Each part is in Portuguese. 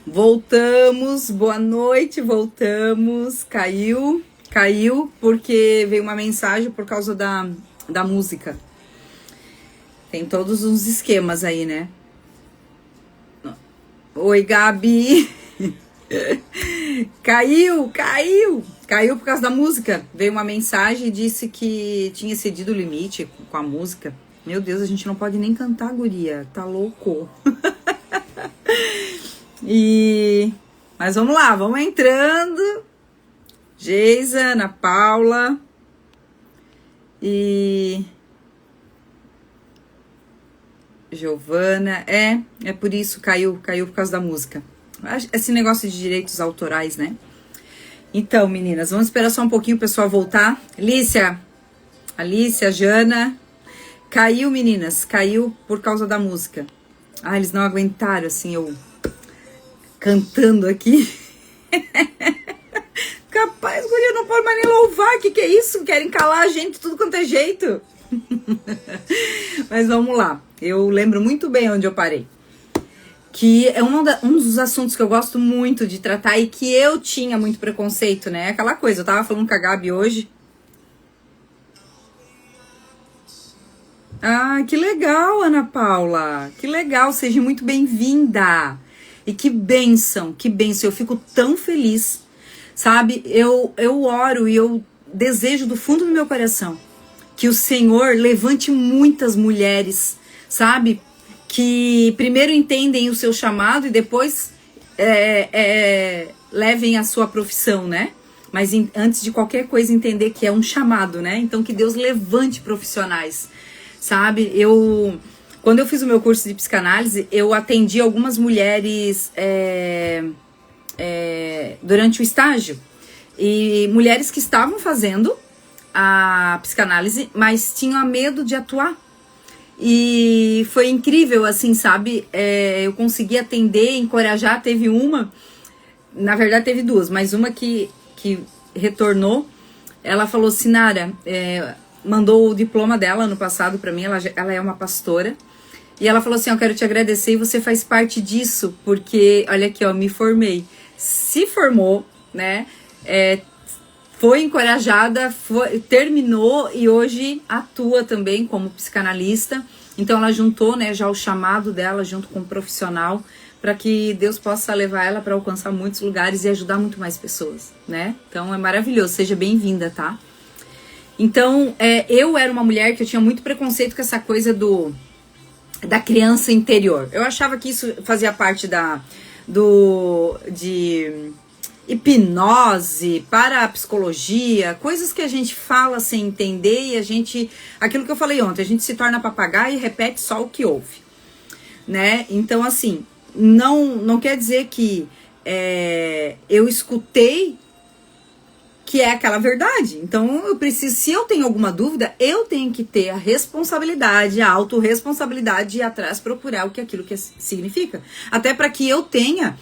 Voltamos, boa noite, voltamos. Caiu porque veio uma mensagem por causa da música. Tem todos os esquemas aí, né? Oi, Gabi. Caiu por causa da música. Veio uma mensagem e disse que tinha excedido o limite com a música. Meu Deus, a gente não pode nem cantar, guria. Tá louco. Mas vamos lá, vamos entrando. Geisa, Ana Paula. E Giovana. É por isso, caiu por causa da música. Esse negócio de direitos autorais, né? Então, meninas, vamos esperar só um pouquinho o pessoal voltar. Alicia, Jana. Caiu, meninas, caiu por causa da música. Eles não aguentaram, assim, eu cantando aqui. Capaz, guria, não pode mais nem louvar. Que é isso? Querem calar a gente tudo quanto é jeito. Mas vamos lá. Eu lembro muito bem onde eu parei. Que é um dos assuntos que eu gosto muito de tratar e que eu tinha muito preconceito, né? Aquela coisa, eu tava falando com a Gabi hoje. Que legal, Ana Paula. Que legal, seja muito bem-vinda. E que bênção. Eu fico tão feliz, sabe? Eu oro e eu desejo do fundo do meu coração que o Senhor levante muitas mulheres, sabe? Que primeiro entendem o seu chamado e depois levem a sua profissão, né? Mas antes de qualquer coisa entender que é um chamado, né? Então que Deus levante profissionais, sabe? Quando eu fiz o meu curso de psicanálise, eu atendi algumas mulheres durante o estágio. E mulheres que estavam fazendo a psicanálise, mas tinham medo de atuar. E foi incrível, assim, sabe? Eu consegui atender, encorajar. Teve uma, na verdade teve duas, mas uma que retornou. Ela falou assim, Nara, mandou o diploma dela no passado pra mim, ela é uma pastora. E ela falou assim, eu quero te agradecer e você faz parte disso, porque, olha aqui, me formei. Se formou, né? Foi encorajada, terminou e hoje atua também como psicanalista. Então ela juntou, né, já o chamado dela junto com o profissional para que Deus possa levar ela para alcançar muitos lugares e ajudar muito mais pessoas, né? Então é maravilhoso, seja bem-vinda, tá? Então eu era uma mulher que eu tinha muito preconceito com essa coisa da criança interior. Eu achava que isso fazia parte de hipnose, parapsicologia, coisas que a gente fala sem entender e aquilo que eu falei ontem, a gente se torna papagaio e repete só o que ouve, né? Então, assim, não quer dizer que eu escutei que é aquela verdade. Então, se eu tenho alguma dúvida, eu tenho que ter a responsabilidade, a autorresponsabilidade de ir atrás procurar aquilo que significa. Até para que eu tenha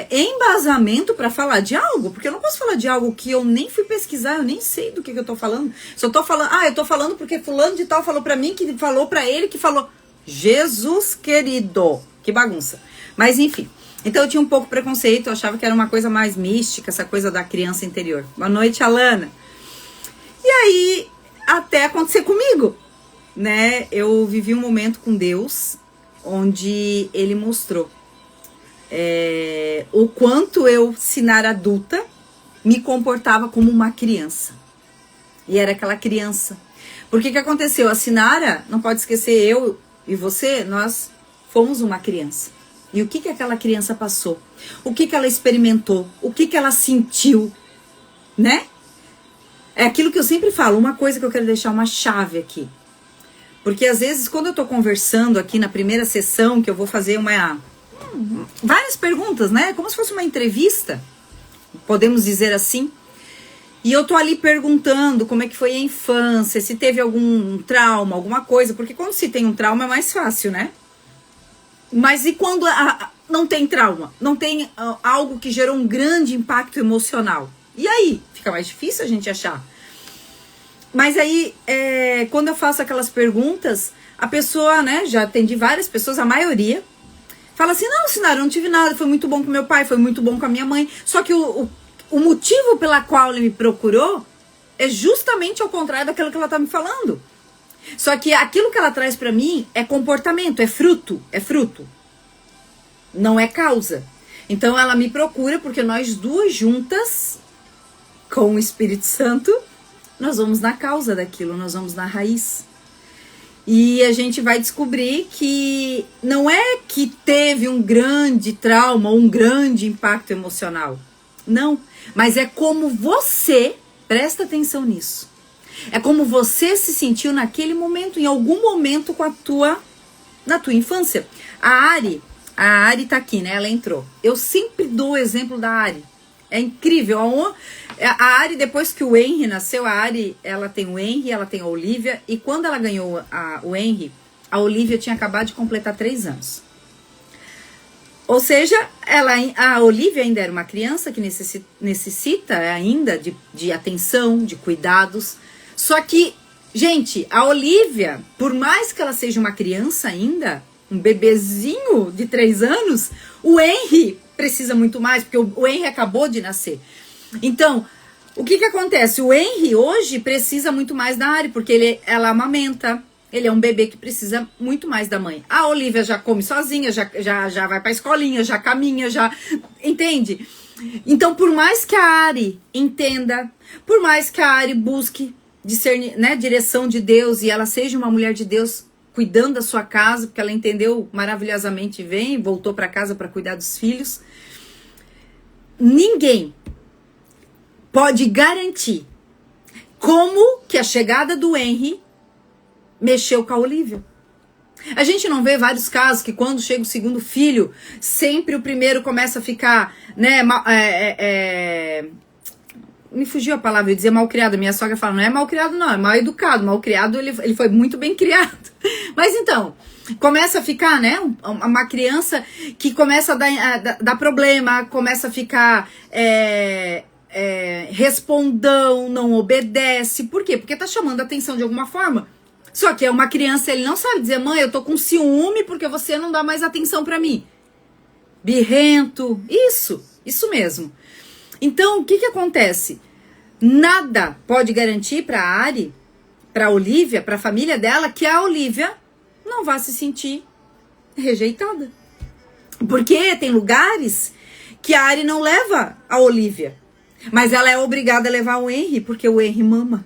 embasamento para falar de algo, porque eu não posso falar de algo que eu nem fui pesquisar, eu nem sei do que eu tô falando. Se eu tô falando, eu tô falando porque fulano de tal falou para mim, que falou para ele, que falou. Jesus querido, que bagunça. Mas enfim, então eu tinha um pouco de preconceito, eu achava que era uma coisa mais mística, essa coisa da criança interior. Boa noite, Alana. E aí, até acontecer comigo, né? Eu vivi um momento com Deus, onde Ele mostrou o quanto eu, Sinara adulta, me comportava como uma criança. E era aquela criança. Por que aconteceu? A Sinara, não pode esquecer, eu e você, nós fomos uma criança. E o que aquela criança passou? O que ela experimentou? O que ela sentiu? Né? É aquilo que eu sempre falo, uma coisa que eu quero deixar uma chave aqui. Porque às vezes, quando eu tô conversando aqui na primeira sessão, que eu vou fazer várias perguntas, né? Como se fosse uma entrevista, podemos dizer assim. E eu tô ali perguntando como é que foi a infância, se teve algum trauma, alguma coisa. Porque quando se tem um trauma é mais fácil, né? Mas e quando não tem trauma? Não tem algo que gerou um grande impacto emocional? E aí? Fica mais difícil a gente achar. Mas aí, quando eu faço aquelas perguntas, a pessoa, né? Já atendi várias pessoas, a maioria Fala assim, não, Sinara, eu não tive nada, foi muito bom com meu pai, foi muito bom com a minha mãe. Só que o motivo pela qual ele me procurou é justamente ao contrário daquilo que ela tá me falando. Só que aquilo que ela traz pra mim é comportamento, é fruto. Não é causa. Então ela me procura porque nós duas juntas, com o Espírito Santo, nós vamos na causa daquilo, nós vamos na raiz. E a gente vai descobrir que não é que teve um grande trauma, um grande impacto emocional. Não, mas é como você, presta atenção nisso, é como você se sentiu naquele momento, em algum momento na tua infância. A Ari tá aqui, né? Ela entrou. Eu sempre dou o exemplo da Ari. É incrível. A Ari, depois que o Henry nasceu, a Ari, ela tem o Henry, ela tem a Olivia. E quando ela ganhou o Henry, a Olivia tinha acabado de completar 3 anos. Ou seja, a Olivia ainda era uma criança que necessita ainda de atenção, de cuidados. Só que, gente, a Olivia, por mais que ela seja uma criança ainda, um bebezinho de 3 anos, o Henry precisa muito mais, porque o Henry acabou de nascer. Então, o que acontece? O Henry hoje precisa muito mais da Ari, porque ela amamenta, ele é um bebê que precisa muito mais da mãe. A Olivia já come sozinha, já vai pra escolinha, já caminha, já... Entende? Então, por mais que a Ari entenda, por mais que a Ari busque discernir, né, direção de Deus, e ela seja uma mulher de Deus, cuidando da sua casa, porque ela entendeu maravilhosamente bem, voltou para casa para cuidar dos filhos. Ninguém pode garantir como que a chegada do Henry mexeu com a Olivia. A gente não vê vários casos que quando chega o segundo filho, sempre o primeiro começa a ficar, né, me fugiu a palavra, eu ia dizer mal criado. Minha sogra fala, não é mal criado não, é mal educado. Mal criado, ele foi muito bem criado. Mas então, começa a ficar, né, uma criança que começa a dar problema, começa a ficar respondão, não obedece. Por quê? Porque tá chamando a atenção de alguma forma. Só que é uma criança, ele não sabe dizer, mãe, eu tô com ciúme porque você não dá mais atenção pra mim. Birrento, isso mesmo. Então, o que acontece? Nada pode garantir para a Ari, para a Olivia, para a família dela, que a Olivia não vá se sentir rejeitada. Porque tem lugares que a Ari não leva a Olivia, mas ela é obrigada a levar o Henry, porque o Henry mama.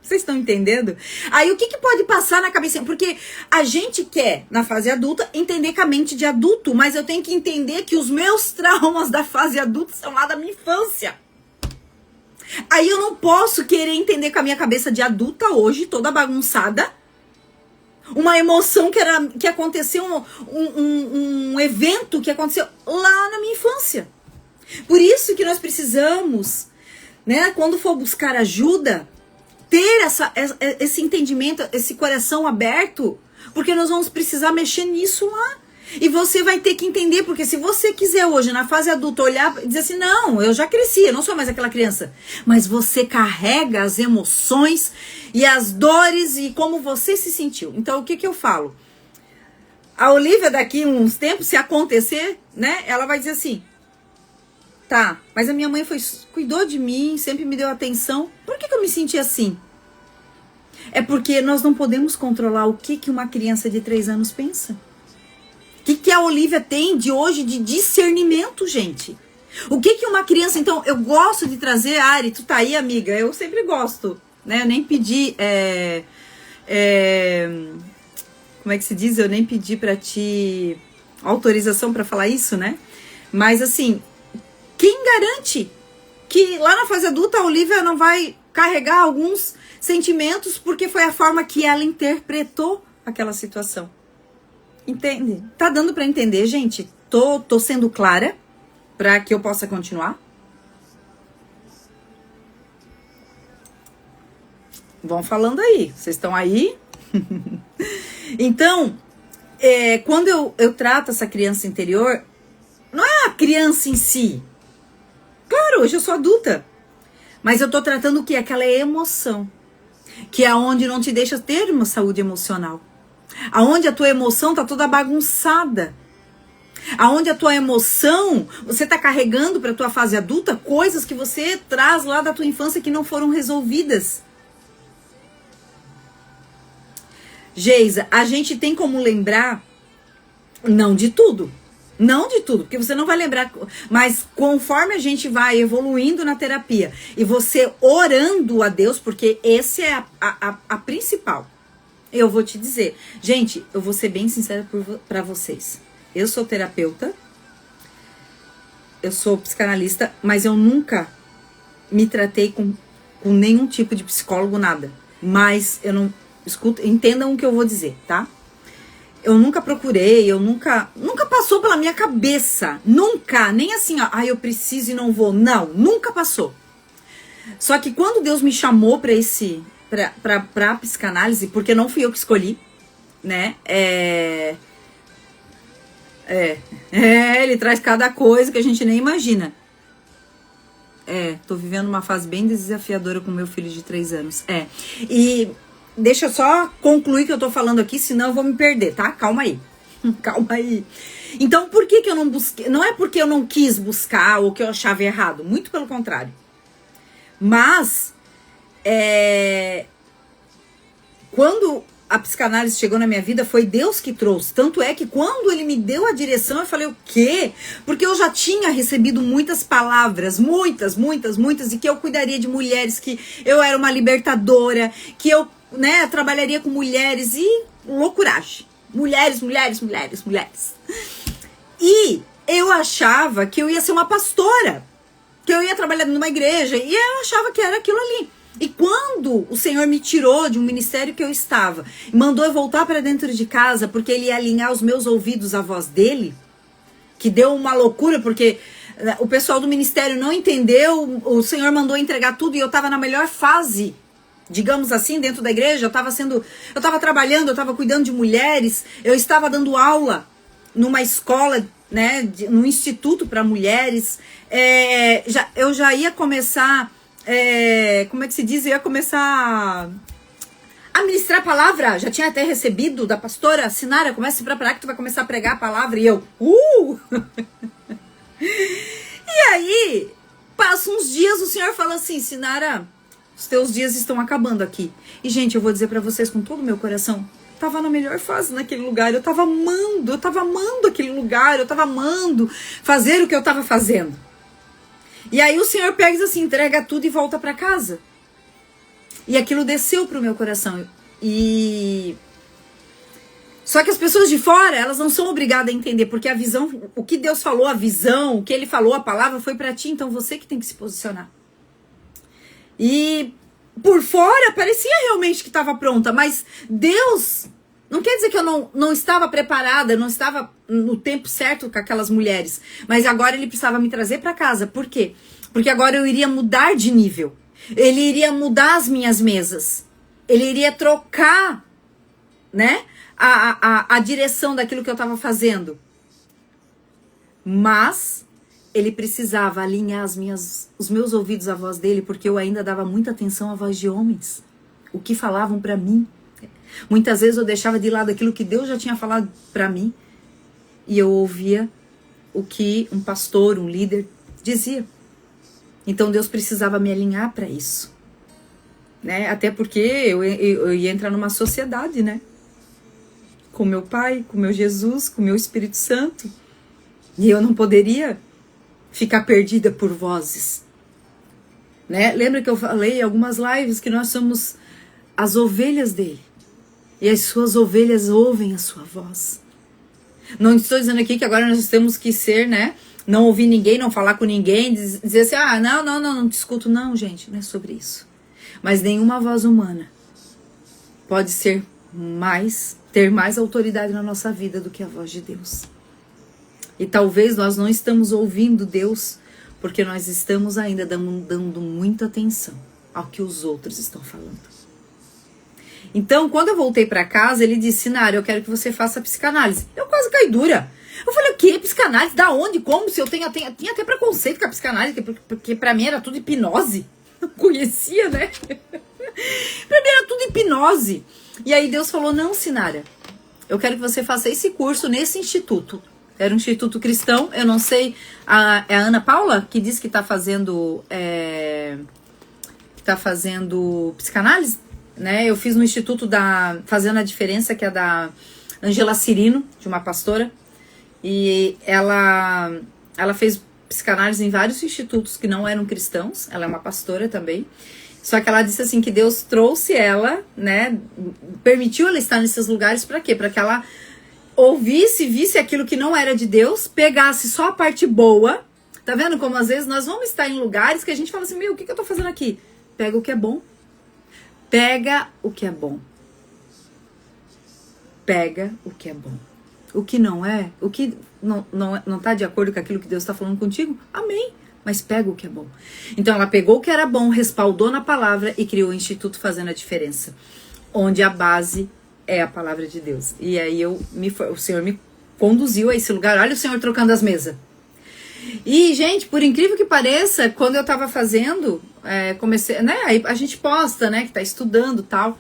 Vocês estão entendendo? Aí o que pode passar na cabeça? Porque a gente quer, na fase adulta, entender com a mente de adulto, mas eu tenho que entender que os meus traumas da fase adulta são lá da minha infância. Aí eu não posso querer entender com a minha cabeça de adulta hoje, toda bagunçada, uma emoção que aconteceu, um evento que aconteceu lá na minha infância. Por isso que nós precisamos, né, quando for buscar ajuda, ter esse entendimento, esse coração aberto, porque nós vamos precisar mexer nisso lá. E você vai ter que entender, porque se você quiser hoje, na fase adulta, olhar e dizer assim, não, eu já cresci, eu não sou mais aquela criança. Mas você carrega as emoções e as dores e como você se sentiu. Então, o que eu falo? A Olivia, daqui uns tempos, se acontecer, né, ela vai dizer assim, tá, mas a minha mãe cuidou de mim, sempre me deu atenção. Por que eu me senti assim? É porque nós não podemos controlar o que uma criança de 3 anos pensa. O que a Olivia tem de hoje de discernimento, gente? O que uma criança... Então, eu gosto de trazer... Ari, tu tá aí, amiga? Eu sempre gosto, né? Eu nem pedi... como é que se diz? Eu nem pedi pra ti autorização pra falar isso, né? Mas, assim... Quem garante que lá na fase adulta a Olivia não vai carregar alguns sentimentos porque foi a forma que ela interpretou aquela situação? Entende? Tá dando pra entender, gente? Tô sendo clara pra que eu possa continuar? Vão falando aí. Vocês estão aí? Então, quando eu trato essa criança interior, não é a criança em si. Claro, hoje eu sou adulta. Mas eu tô tratando o quê? Aquela emoção. Que é onde não te deixa ter uma saúde emocional. Aonde a tua emoção tá toda bagunçada. Aonde a tua emoção, você tá carregando pra tua fase adulta coisas que você traz lá da tua infância que não foram resolvidas. Geisa, a gente tem como lembrar, não de tudo, porque você não vai lembrar, mas conforme a gente vai evoluindo na terapia e você orando a Deus, porque esse é a principal. Eu vou te dizer, gente, eu vou ser bem sincera pra vocês. Eu sou terapeuta, eu sou psicanalista, mas eu nunca me tratei com nenhum tipo de psicólogo, nada. Mas eu não, entendam o que eu vou dizer, tá? Eu nunca procurei, nunca passou pela minha cabeça, nunca, nem assim, ó, eu preciso e não vou, não, nunca passou. Só que quando Deus me chamou pra psicanálise, porque não fui eu que escolhi, né, ele traz cada coisa que a gente nem imagina. Tô vivendo uma fase bem desafiadora com meu filho de 3 anos, e deixa eu só concluir o que eu tô falando aqui, senão eu vou me perder, tá? Calma aí. Calma aí. Então, por que eu não busquei? Não é porque eu não quis buscar ou que eu achava errado. Muito pelo contrário. Mas, quando a psicanálise chegou na minha vida, foi Deus que trouxe. Tanto é que quando ele me deu a direção, eu falei, o quê? Porque eu já tinha recebido muitas palavras, muitas, e que eu cuidaria de mulheres, que eu era uma libertadora, que eu, né, trabalharia com mulheres e loucuragem. Mulheres. E eu achava que eu ia ser uma pastora, que eu ia trabalhar numa igreja, e eu achava que era aquilo ali. E quando o Senhor me tirou de um ministério que eu estava, mandou eu voltar para dentro de casa, porque ele ia alinhar os meus ouvidos à voz dele, que deu uma loucura, porque o pessoal do ministério não entendeu, o Senhor mandou entregar tudo e eu estava na melhor fase, digamos assim, dentro da igreja. Eu estava trabalhando, eu estava cuidando de mulheres, eu estava dando aula numa escola, né, num instituto para mulheres, eu já ia começar, como é que se diz, eu ia começar a ministrar a palavra, já tinha até recebido da pastora Sinara, começa a se preparar que tu vai começar a pregar a palavra, e eu, E aí, passa uns dias, o Senhor fala assim, Sinara, os teus dias estão acabando aqui. E, gente, eu vou dizer pra vocês com todo o meu coração, tava na melhor fase naquele lugar, eu tava amando aquele lugar, eu tava amando fazer o que eu tava fazendo. E aí o Senhor pega e diz assim, entrega tudo e volta pra casa. E aquilo desceu pro meu coração. Só que as pessoas de fora, elas não são obrigadas a entender, porque a visão, o que Deus falou, a visão, o que Ele falou, a palavra foi pra ti, então você que tem que se posicionar. E por fora parecia realmente que estava pronta, mas Deus, não quer dizer que eu não estava preparada, não estava no tempo certo com aquelas mulheres, mas agora Ele precisava me trazer para casa. Por quê? Porque agora eu iria mudar de nível, Ele iria mudar as minhas mesas, Ele iria trocar, né, a direção daquilo que eu estava fazendo. Mas Ele precisava alinhar os meus ouvidos à voz dele, porque eu ainda dava muita atenção à voz de homens, o que falavam para mim. Muitas vezes eu deixava de lado aquilo que Deus já tinha falado para mim, e eu ouvia o que um pastor, um líder dizia. Então Deus precisava me alinhar para isso, né? Até porque eu ia entrar numa sociedade, né? Com meu Pai, com meu Jesus, com meu Espírito Santo, e eu não poderia ficar perdida por vozes, né? Lembra que eu falei em algumas lives que nós somos as ovelhas dele, e as suas ovelhas ouvem a sua voz. Não estou dizendo aqui que agora nós temos que ser, né, não ouvir ninguém, não falar com ninguém, dizer assim, não te escuto. Não, gente, não é sobre isso. Mas nenhuma voz humana pode ter mais autoridade na nossa vida do que a voz de Deus. E talvez nós não estamos ouvindo Deus porque nós estamos ainda dando muita atenção ao que os outros estão falando. Então, quando eu voltei para casa, ele disse, Sinara, eu quero que você faça psicanálise. Eu quase caí dura. Eu falei, o quê? Psicanálise? Da onde? Como? Se eu tinha até preconceito com a psicanálise, porque pra mim era tudo hipnose. Eu conhecia, né? Pra mim era tudo hipnose. E aí Deus falou, não, Sinara, eu quero que você faça esse curso nesse instituto. Era um instituto cristão, eu não sei, é a Ana Paula que diz que tá fazendo psicanálise, né? Eu fiz no instituto Fazendo a Diferença, que é da Angela Cirino, de uma pastora, e ela fez psicanálise em vários institutos que não eram cristãos, ela é uma pastora também, só que ela disse assim que Deus trouxe ela, né, permitiu ela estar nesses lugares para quê? Para que ela ouvisse, visse aquilo que não era de Deus, pegasse só a parte boa. Tá vendo como às vezes nós vamos estar em lugares que a gente fala assim, meu, o que eu tô fazendo aqui? Pega o que é bom. Pega o que é bom. Pega o que é bom. O que não é, o que não tá de acordo com aquilo que Deus está falando contigo, amém. Mas pega o que é bom. Então ela pegou o que era bom, respaldou na palavra e criou o Instituto Fazendo a Diferença, onde a base é a palavra de Deus. E aí o Senhor me conduziu a esse lugar. Olha o Senhor trocando as mesas. E, gente, por incrível que pareça, quando eu tava fazendo, comecei, né, aí a gente posta, né, que tá estudando e tal.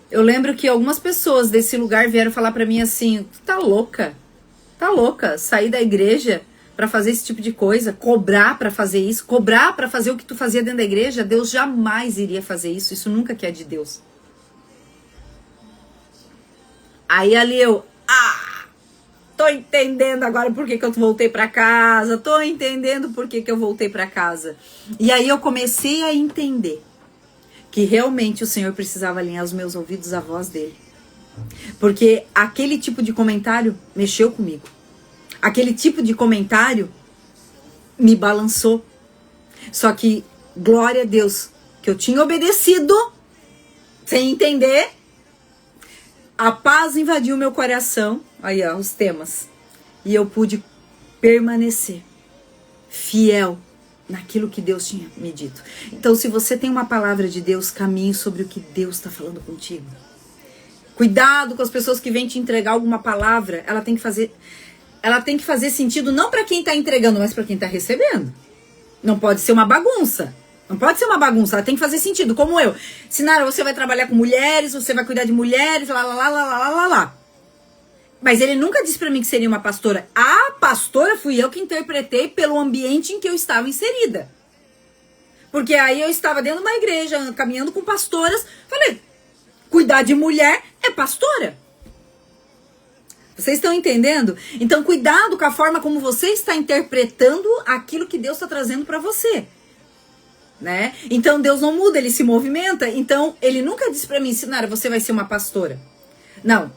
Eu lembro que algumas pessoas desse lugar vieram falar pra mim assim, tu tá louca? Tá louca? Sair da igreja pra fazer esse tipo de coisa, cobrar pra fazer isso, cobrar pra fazer o que tu fazia dentro da igreja, Deus jamais iria fazer isso nunca que é de Deus. Aí ali tô entendendo agora por que eu voltei pra casa, tô entendendo por que eu voltei pra casa. E aí eu comecei a entender que realmente o Senhor precisava alinhar os meus ouvidos à voz dele. Porque aquele tipo de comentário mexeu comigo. Aquele tipo de comentário me balançou. Só que, glória a Deus, que eu tinha obedecido, sem entender. A paz invadiu meu coração. Aí, ó, os temas. E eu pude permanecer fiel naquilo que Deus tinha me dito. Então, se você tem uma palavra de Deus, caminhe sobre o que Deus está falando contigo. Cuidado com as pessoas que vêm te entregar alguma palavra. Ela tem que fazer sentido não para quem está entregando, mas para quem está recebendo. Não pode ser uma bagunça. Não pode ser uma bagunça, ela tem que fazer sentido, como eu. Sinara, você vai trabalhar com mulheres, você vai cuidar de mulheres, lá. Mas ele nunca disse pra mim que seria uma pastora. A pastora fui eu que interpretei pelo ambiente em que eu estava inserida. Porque aí eu estava dentro de uma igreja, caminhando com pastoras. Falei, cuidar de mulher é pastora. Vocês estão entendendo? Então, cuidado com a forma como você está interpretando aquilo que Deus está trazendo para você. Né? Então Deus não muda, ele se movimenta. Então ele nunca disse pra mim, Sinara, você vai ser uma pastora. Não,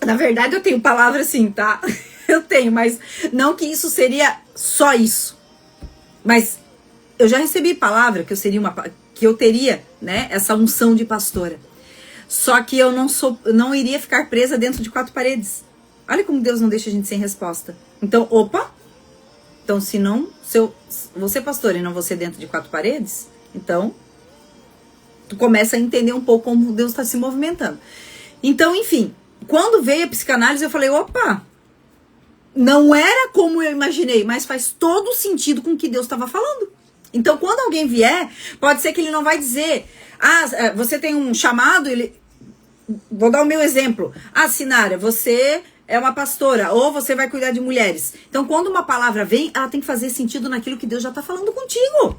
na verdade eu tenho palavra assim, tá? Eu tenho, mas não que isso seria só isso. Mas eu já recebi palavra que eu teria, né, essa unção de pastora. Só que eu não iria ficar presa dentro de 4 paredes. Olha como Deus não deixa a gente sem resposta. Então, então, se eu você pastor e não você dentro de 4 paredes, então tu começa a entender um pouco como Deus está se movimentando. Então, enfim, quando veio a psicanálise, eu falei, não era como eu imaginei, mas faz todo sentido com o que Deus estava falando. Então, quando alguém vier, pode ser que ele não vai dizer, você tem um chamado, vou dar o meu exemplo. Sinara, você é uma pastora, ou você vai cuidar de mulheres. Então, quando uma palavra vem, ela tem que fazer sentido naquilo que Deus já está falando contigo.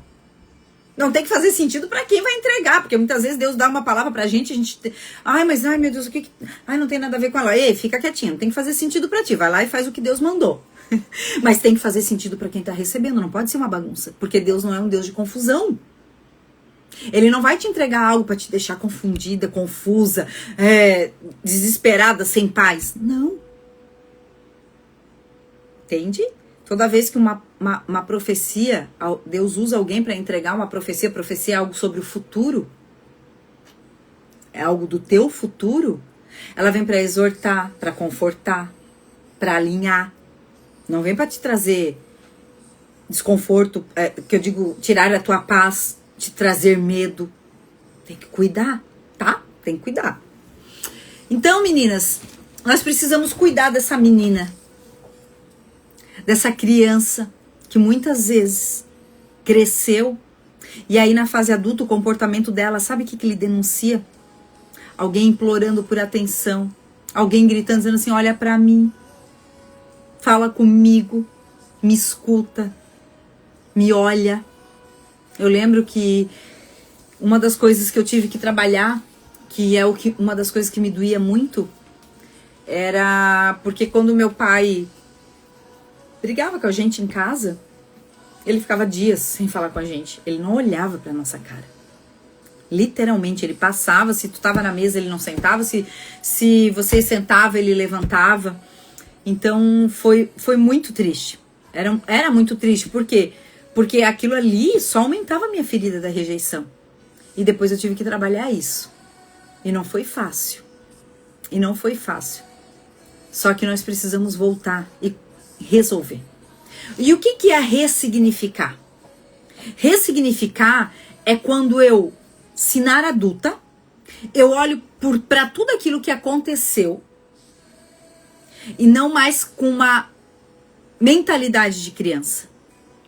Não tem que fazer sentido para quem vai entregar, porque muitas vezes Deus dá uma palavra pra gente, a gente... Ai, meu Deus, o que... Ai, não tem nada a ver com ela. Ei, fica quietinho, não tem que fazer sentido pra ti. Vai lá e faz o que Deus mandou. Mas tem que fazer sentido pra quem tá recebendo, não pode ser uma bagunça. Porque Deus não é um Deus de confusão. Ele não vai te entregar algo pra te deixar confundida, confusa, desesperada, sem paz. Não. Entende? Toda vez que uma profecia, Deus usa alguém para entregar uma profecia é algo sobre o futuro, é algo do teu futuro, ela vem para exortar, para confortar, para alinhar. Não vem para te trazer desconforto, que eu digo, tirar a tua paz, te trazer medo. Tem que cuidar, tá? Tem que cuidar. Então, meninas, nós precisamos cuidar dessa menina, dessa criança que muitas vezes cresceu e aí na fase adulta o comportamento dela, sabe o que ele denuncia? Alguém implorando por atenção, alguém gritando, dizendo assim, olha pra mim. fala comigo, me escuta, me olha. Eu lembro que uma das coisas que eu tive que trabalhar, que é uma das coisas que me doía muito, era porque quando meu pai brigava com a gente em casa, ele ficava dias sem falar com a gente. Ele não olhava pra nossa cara. Literalmente, ele passava, se tu tava na mesa, ele não sentava, se você sentava, ele levantava. Então, foi muito triste. Era muito triste. Por quê? Porque aquilo ali só aumentava a minha ferida da rejeição. E depois eu tive que trabalhar isso. E não foi fácil. Só que nós precisamos voltar e resolver. E o que é ressignificar? Ressignificar é quando eu, Sinara adulta, eu olho para tudo aquilo que aconteceu e não mais com uma mentalidade de criança,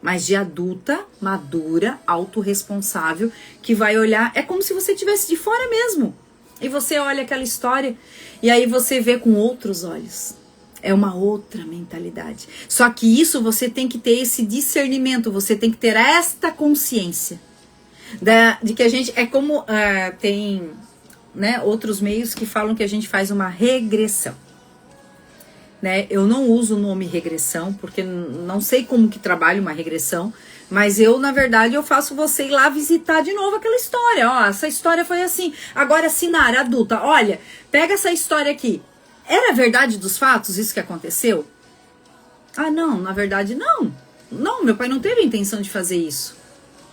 mas de adulta, madura, autorresponsável, que vai olhar, é como se você estivesse de fora mesmo. E você olha aquela história e aí você vê com outros olhos. É uma outra mentalidade. Só que isso você tem que ter esse discernimento, você tem que ter esta consciência. De que a gente, é como tem, né, outros meios que falam que a gente faz uma regressão. Né? Eu não uso o nome regressão, porque não sei como que trabalha uma regressão, mas eu, na verdade, eu faço você ir lá visitar de novo aquela história. Ó, essa história foi assim. Agora, Sinara, adulta, olha, pega essa história aqui. Era verdade dos fatos isso que aconteceu? Ah, não, na verdade, não. Não, meu pai não teve a intenção de fazer isso,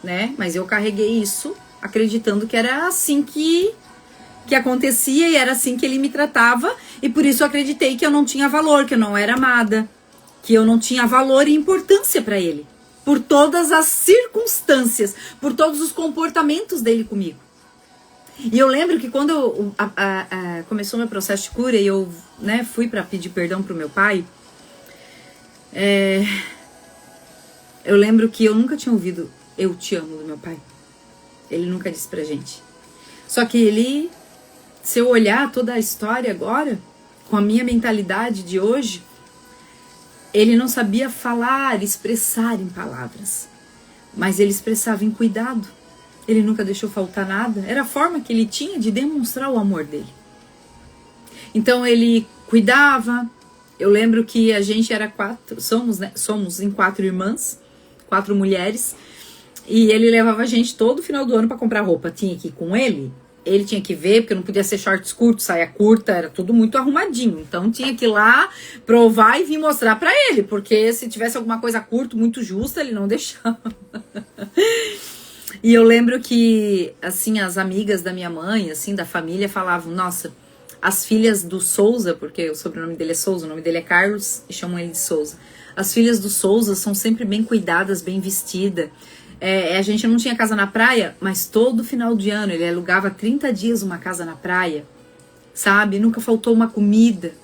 né? Mas eu carreguei isso acreditando que era assim que acontecia e era assim que ele me tratava, e por isso eu acreditei que eu não tinha valor, que eu não era amada, que eu não tinha valor e importância para ele, por todas as circunstâncias, por todos os comportamentos dele comigo. E eu lembro que quando começou meu processo de cura e eu, né, fui para pedir perdão pro meu pai, eu lembro que eu nunca tinha ouvido "eu te amo" do meu pai. Ele nunca disse pra gente. Só que ele, se eu olhar toda a história agora, com a minha mentalidade de hoje, ele não sabia falar, expressar em palavras, mas ele expressava em cuidado. Ele nunca deixou faltar nada. Era a forma que ele tinha de demonstrar o amor dele. Então ele cuidava. Eu lembro que a gente era somos em 4 irmãs, 4 mulheres, e ele levava a gente todo final do ano para comprar roupa. Tinha que ir com ele. Ele tinha que ver, porque não podia ser shorts curtos, saia curta, era tudo muito arrumadinho. Então tinha que ir lá, provar e vir mostrar pra ele, porque se tivesse alguma coisa curta, muito justa, ele não deixava. E eu lembro que, assim, as amigas da minha mãe, assim, da família, falavam, nossa, as filhas do Souza, porque o sobrenome dele é Souza, o nome dele é Carlos, e chamam ele de Souza. As filhas do Souza são sempre bem cuidadas, bem vestidas. A gente não tinha casa na praia, mas todo final de ano ele alugava 30 dias uma casa na praia, sabe? Nunca faltou uma comida.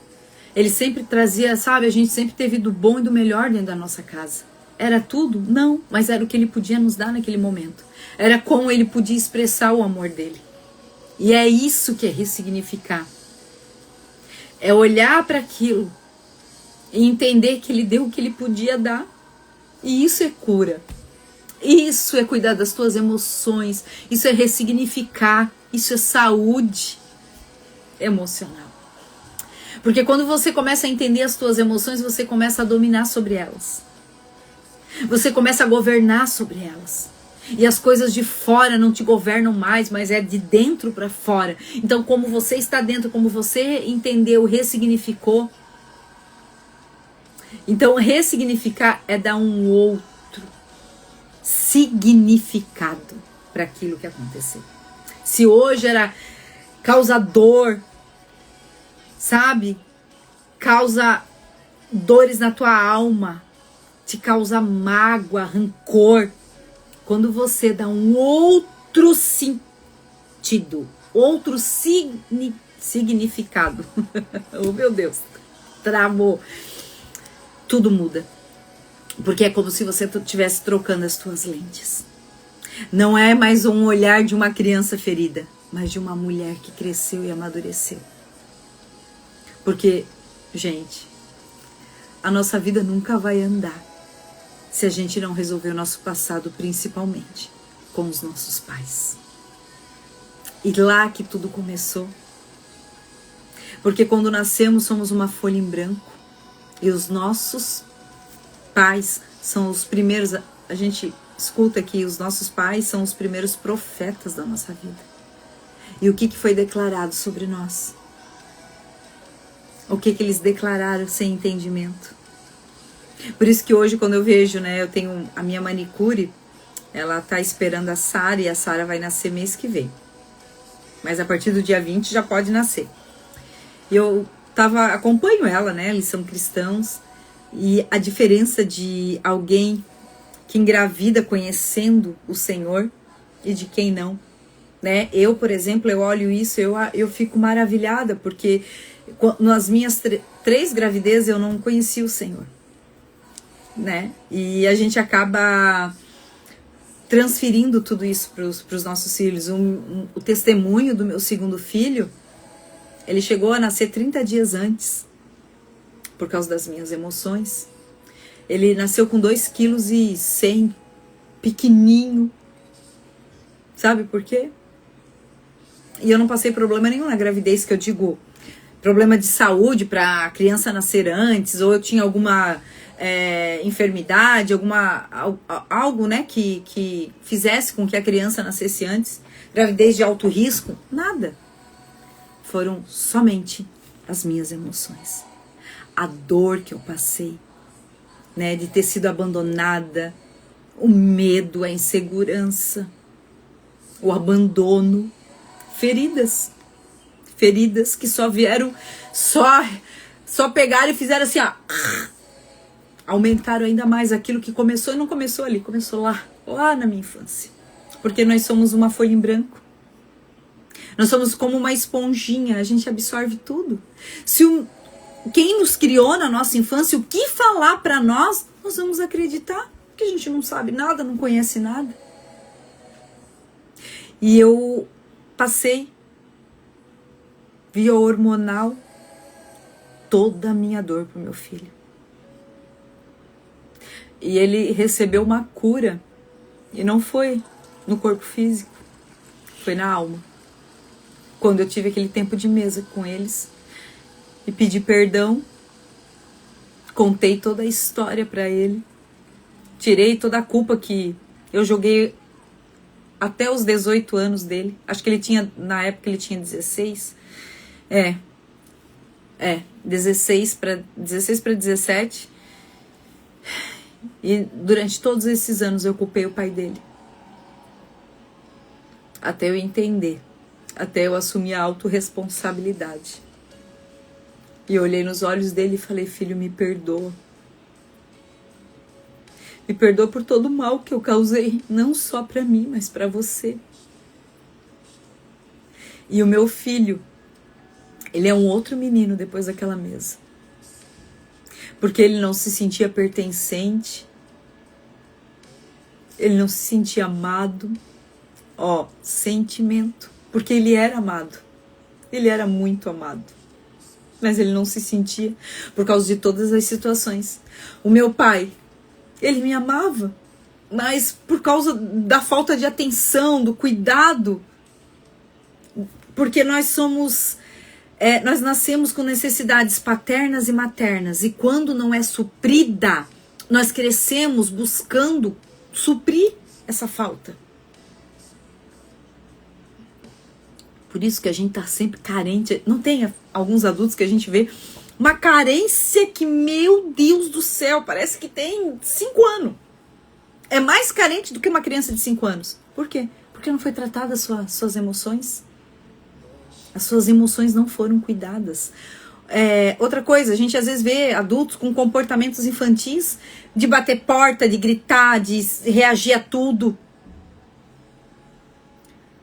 Ele sempre trazia, sabe? A gente sempre teve do bom e do melhor dentro da nossa casa. Era tudo? Não, mas era o que ele podia nos dar naquele momento. Era como ele podia expressar o amor dele. E é isso que é ressignificar. É olhar para aquilo e entender que ele deu o que ele podia dar. E isso é cura. Isso é cuidar das tuas emoções, isso é ressignificar, isso é saúde emocional. Porque quando você começa a entender as tuas emoções, você começa a dominar sobre elas. Você começa a governar sobre elas. E as coisas de fora não te governam mais, mas é de dentro para fora. Então, como você está dentro, como você entendeu, ressignificou. Então, ressignificar é dar um outro significado para aquilo que aconteceu. Se hoje era causador, sabe? Causa dores na tua alma, te causa mágoa, rancor. Quando você dá um outro sentido, outro significado, oh meu Deus, travou, tudo muda. Porque é como se você estivesse trocando as tuas lentes. Não é mais um olhar de uma criança ferida, mas de uma mulher que cresceu e amadureceu. Porque, gente, a nossa vida nunca vai andar se a gente não resolver o nosso passado, principalmente com os nossos pais. E lá que tudo começou. Porque quando nascemos somos uma folha em branco e os nossos pais são os primeiros, a gente escuta aqui, os nossos pais são os primeiros profetas da nossa vida. E o que foi declarado sobre nós? O que eles declararam sem entendimento? Por isso que hoje, quando eu vejo, né, eu tenho a minha manicure, ela tá esperando a Sara e a Sara vai nascer mês que vem. Mas a partir do dia 20 já pode nascer. E eu acompanho ela, né, eles são cristãos, e a diferença de alguém que engravida conhecendo o Senhor e de quem não, né? Eu, por exemplo, eu olho isso, eu fico maravilhada, porque nas minhas 3 gravidezes eu não conhecia o Senhor, né? E a gente acaba transferindo tudo isso para os nossos filhos. O testemunho do meu segundo filho, ele chegou a nascer 30 dias antes, por causa das minhas emoções. Ele nasceu com 2,1 kg, pequenininho. Sabe por quê? E eu não passei problema nenhum na gravidez, que eu digo, problema de saúde para a criança nascer antes, ou eu tinha alguma enfermidade, algo, né, que fizesse com que a criança nascesse antes, gravidez de alto risco, nada. Foram somente as minhas emoções. A dor que eu passei, né, de ter sido abandonada, o medo, a insegurança, o abandono, feridas que só vieram, só pegaram e fizeram assim, ó, aumentaram ainda mais aquilo que começou e não começou ali, começou lá na minha infância, porque nós somos uma folha em branco, nós somos como uma esponjinha, a gente absorve tudo. Quem nos criou na nossa infância, o que falar para nós vamos acreditar, porque a gente não sabe nada, não conhece nada. E eu passei, via hormonal, toda a minha dor pro meu filho. E ele recebeu uma cura, e não foi no corpo físico, foi na alma. Quando eu tive aquele tempo de mesa com eles, e pedi perdão, contei toda a história para ele, tirei toda a culpa que eu joguei até os 18 anos dele. Acho que ele tinha, na época ele tinha 16. 16 para 17. E durante todos esses anos eu culpei o pai dele. Até eu entender, até eu assumir a autorresponsabilidade. E eu olhei nos olhos dele e falei, filho, me perdoa. Me perdoa por todo o mal que eu causei, não só para mim, mas para você. E o meu filho, ele é um outro menino depois daquela mesa. Porque ele não se sentia pertencente, ele não se sentia amado. Sentimento, porque ele era amado, ele era muito amado, mas ele não se sentia por causa de todas as situações. O meu pai, ele me amava, mas por causa da falta de atenção, do cuidado, porque nós nascemos com necessidades paternas e maternas, e quando não é suprida, nós crescemos buscando suprir essa falta. Por isso que a gente tá sempre carente. Não tem alguns adultos que a gente vê uma carência que, meu Deus do céu, parece que tem 5 anos. É mais carente do que uma criança de 5 anos. Por quê? Porque não foi tratada as suas emoções. As suas emoções não foram cuidadas. Outra coisa, a gente às vezes vê adultos com comportamentos infantis, de bater porta, de gritar, de reagir a tudo.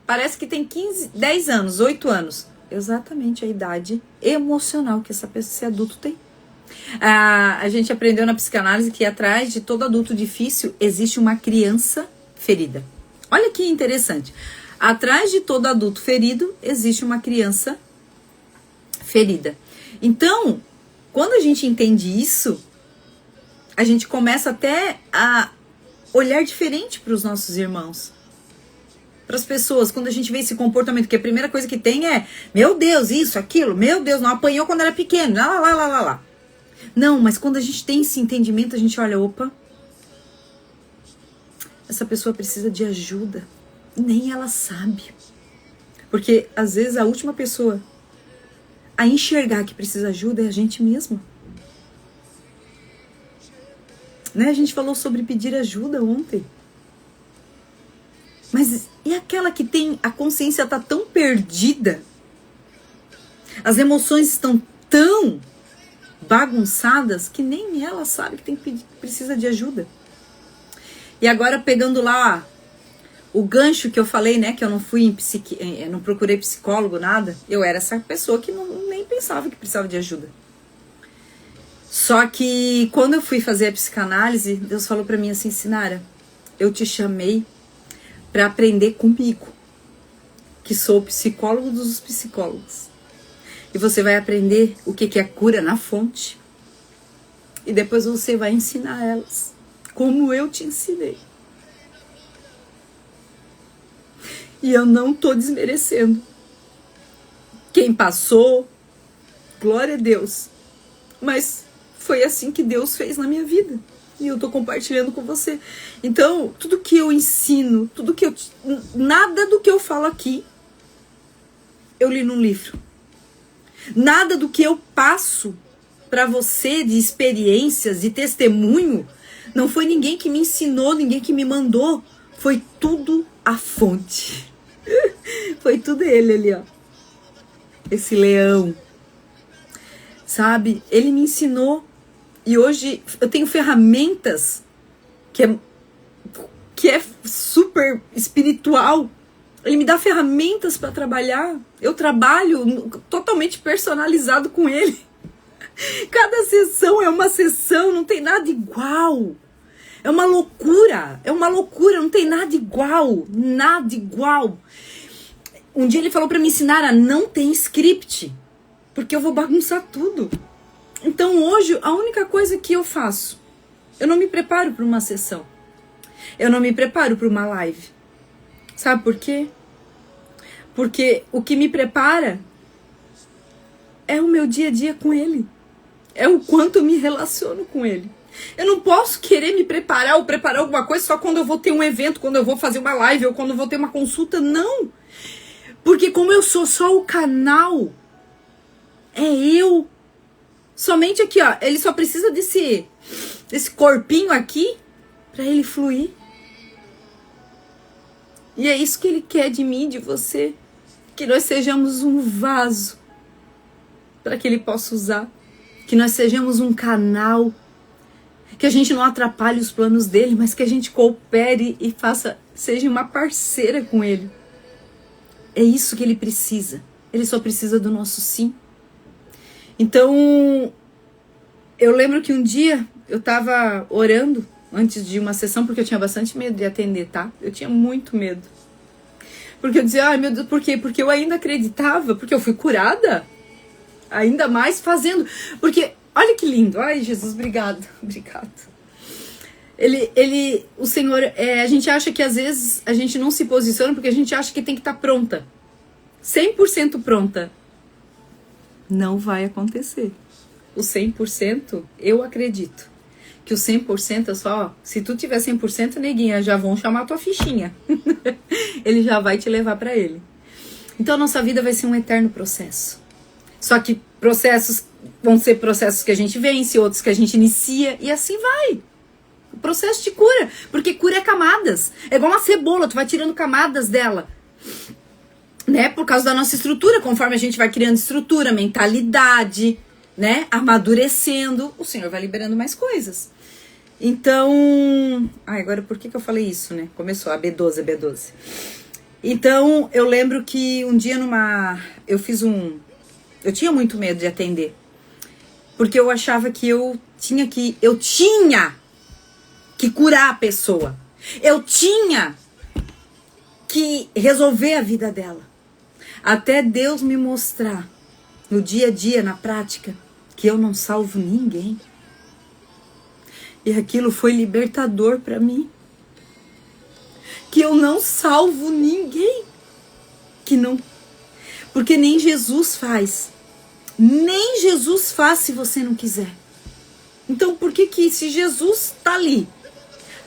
Parece que tem 10 anos, 8 anos. Exatamente a idade emocional que esse adulto tem. A gente aprendeu na psicanálise que atrás de todo adulto difícil existe uma criança ferida. Olha que interessante. Atrás de todo adulto ferido existe uma criança ferida. Então, quando a gente entende isso, a gente começa até a olhar diferente para os nossos irmãos, para as pessoas, quando a gente vê esse comportamento, que a primeira coisa que tem é, meu Deus, isso, aquilo, meu Deus, não apanhou quando era pequeno, lá. Não, mas quando a gente tem esse entendimento, a gente olha, opa, essa pessoa precisa de ajuda, e nem ela sabe. Porque, às vezes, a última pessoa a enxergar que precisa de ajuda é a gente mesmo. Né? A gente falou sobre pedir ajuda ontem. Mas e aquela que tem, a consciência tá tão perdida, as emoções estão tão bagunçadas que nem ela sabe que precisa de ajuda. E agora pegando lá o gancho que eu falei, né, que eu não fui não procurei psicólogo, nada, eu era essa pessoa que nem pensava que precisava de ajuda. Só que quando eu fui fazer a psicanálise, Deus falou pra mim assim, Sinara, eu te chamei para aprender comigo, que sou o psicólogo dos psicólogos. E você vai aprender o que é cura na fonte. E depois você vai ensinar elas, como eu te ensinei. E eu não tô desmerecendo quem passou, glória a Deus. Mas foi assim que Deus fez na minha vida. E eu tô compartilhando com você. Então, tudo que eu ensino, nada do que eu falo aqui, eu li num livro. Nada do que eu passo para você de experiências, de testemunho, não foi ninguém que me ensinou, ninguém que me mandou. Foi tudo a fonte. Foi tudo ele ali, ó. Esse leão. Sabe? Ele me ensinou. E hoje eu tenho ferramentas que é super espiritual. Ele me dá ferramentas para trabalhar. Eu trabalho totalmente personalizado com ele. Cada sessão é uma sessão, não tem nada igual. É uma loucura, não tem nada igual. Um dia ele falou para me ensinar a não ter script, porque eu vou bagunçar tudo. Então hoje a única coisa que eu faço, eu não me preparo para uma sessão. Eu não me preparo para uma live. Sabe por quê? Porque o que me prepara é o meu dia a dia com ele. É o quanto eu me relaciono com ele. Eu não posso querer me preparar ou preparar alguma coisa só quando eu vou ter um evento, quando eu vou fazer uma live ou quando eu vou ter uma consulta. Não. Porque como eu sou só o canal, é eu. Somente aqui, ó. Ele só precisa desse corpinho aqui para ele fluir. E é isso que ele quer de mim, de você. Que nós sejamos um vaso para que ele possa usar. Que nós sejamos um canal. Que a gente não atrapalhe os planos dele, mas que a gente coopere e seja uma parceira com ele. É isso que ele precisa. Ele só precisa do nosso sim. Então, eu lembro que um dia eu tava orando antes de uma sessão, porque eu tinha bastante medo de atender, tá? Eu tinha muito medo. Porque eu dizia, ai meu Deus, por quê? Porque eu ainda acreditava, porque eu fui curada. Ainda mais fazendo. Porque, olha que lindo. Ai, Jesus, obrigado. O Senhor, a gente acha que às vezes a gente não se posiciona porque a gente acha que tem que estar pronta. 100% pronta. Não vai acontecer. O 100%, eu acredito. Que o 100% é só, se tu tiver 100%, neguinha, já vão chamar a tua fichinha. Ele já vai te levar para ele. Então, a nossa vida vai ser um eterno processo. Só que processos vão ser processos que a gente vence, outros que a gente inicia, e assim vai. O processo de cura, porque cura é camadas. É igual uma cebola, tu vai tirando camadas dela. Né? Por causa da nossa estrutura, conforme a gente vai criando estrutura, mentalidade, né? Amadurecendo, o Senhor vai liberando mais coisas. Então, agora por que eu falei isso, né? Começou a B12. Então, eu lembro que um dia eu tinha muito medo de atender. Porque eu achava que eu tinha que curar a pessoa. Eu tinha que resolver a vida dela. Até Deus me mostrar, no dia a dia, na prática, que eu não salvo ninguém. E aquilo foi libertador para mim. Que eu não salvo ninguém. Que não. Porque nem Jesus faz. Nem Jesus faz se você não quiser. Então por que se Jesus tá ali,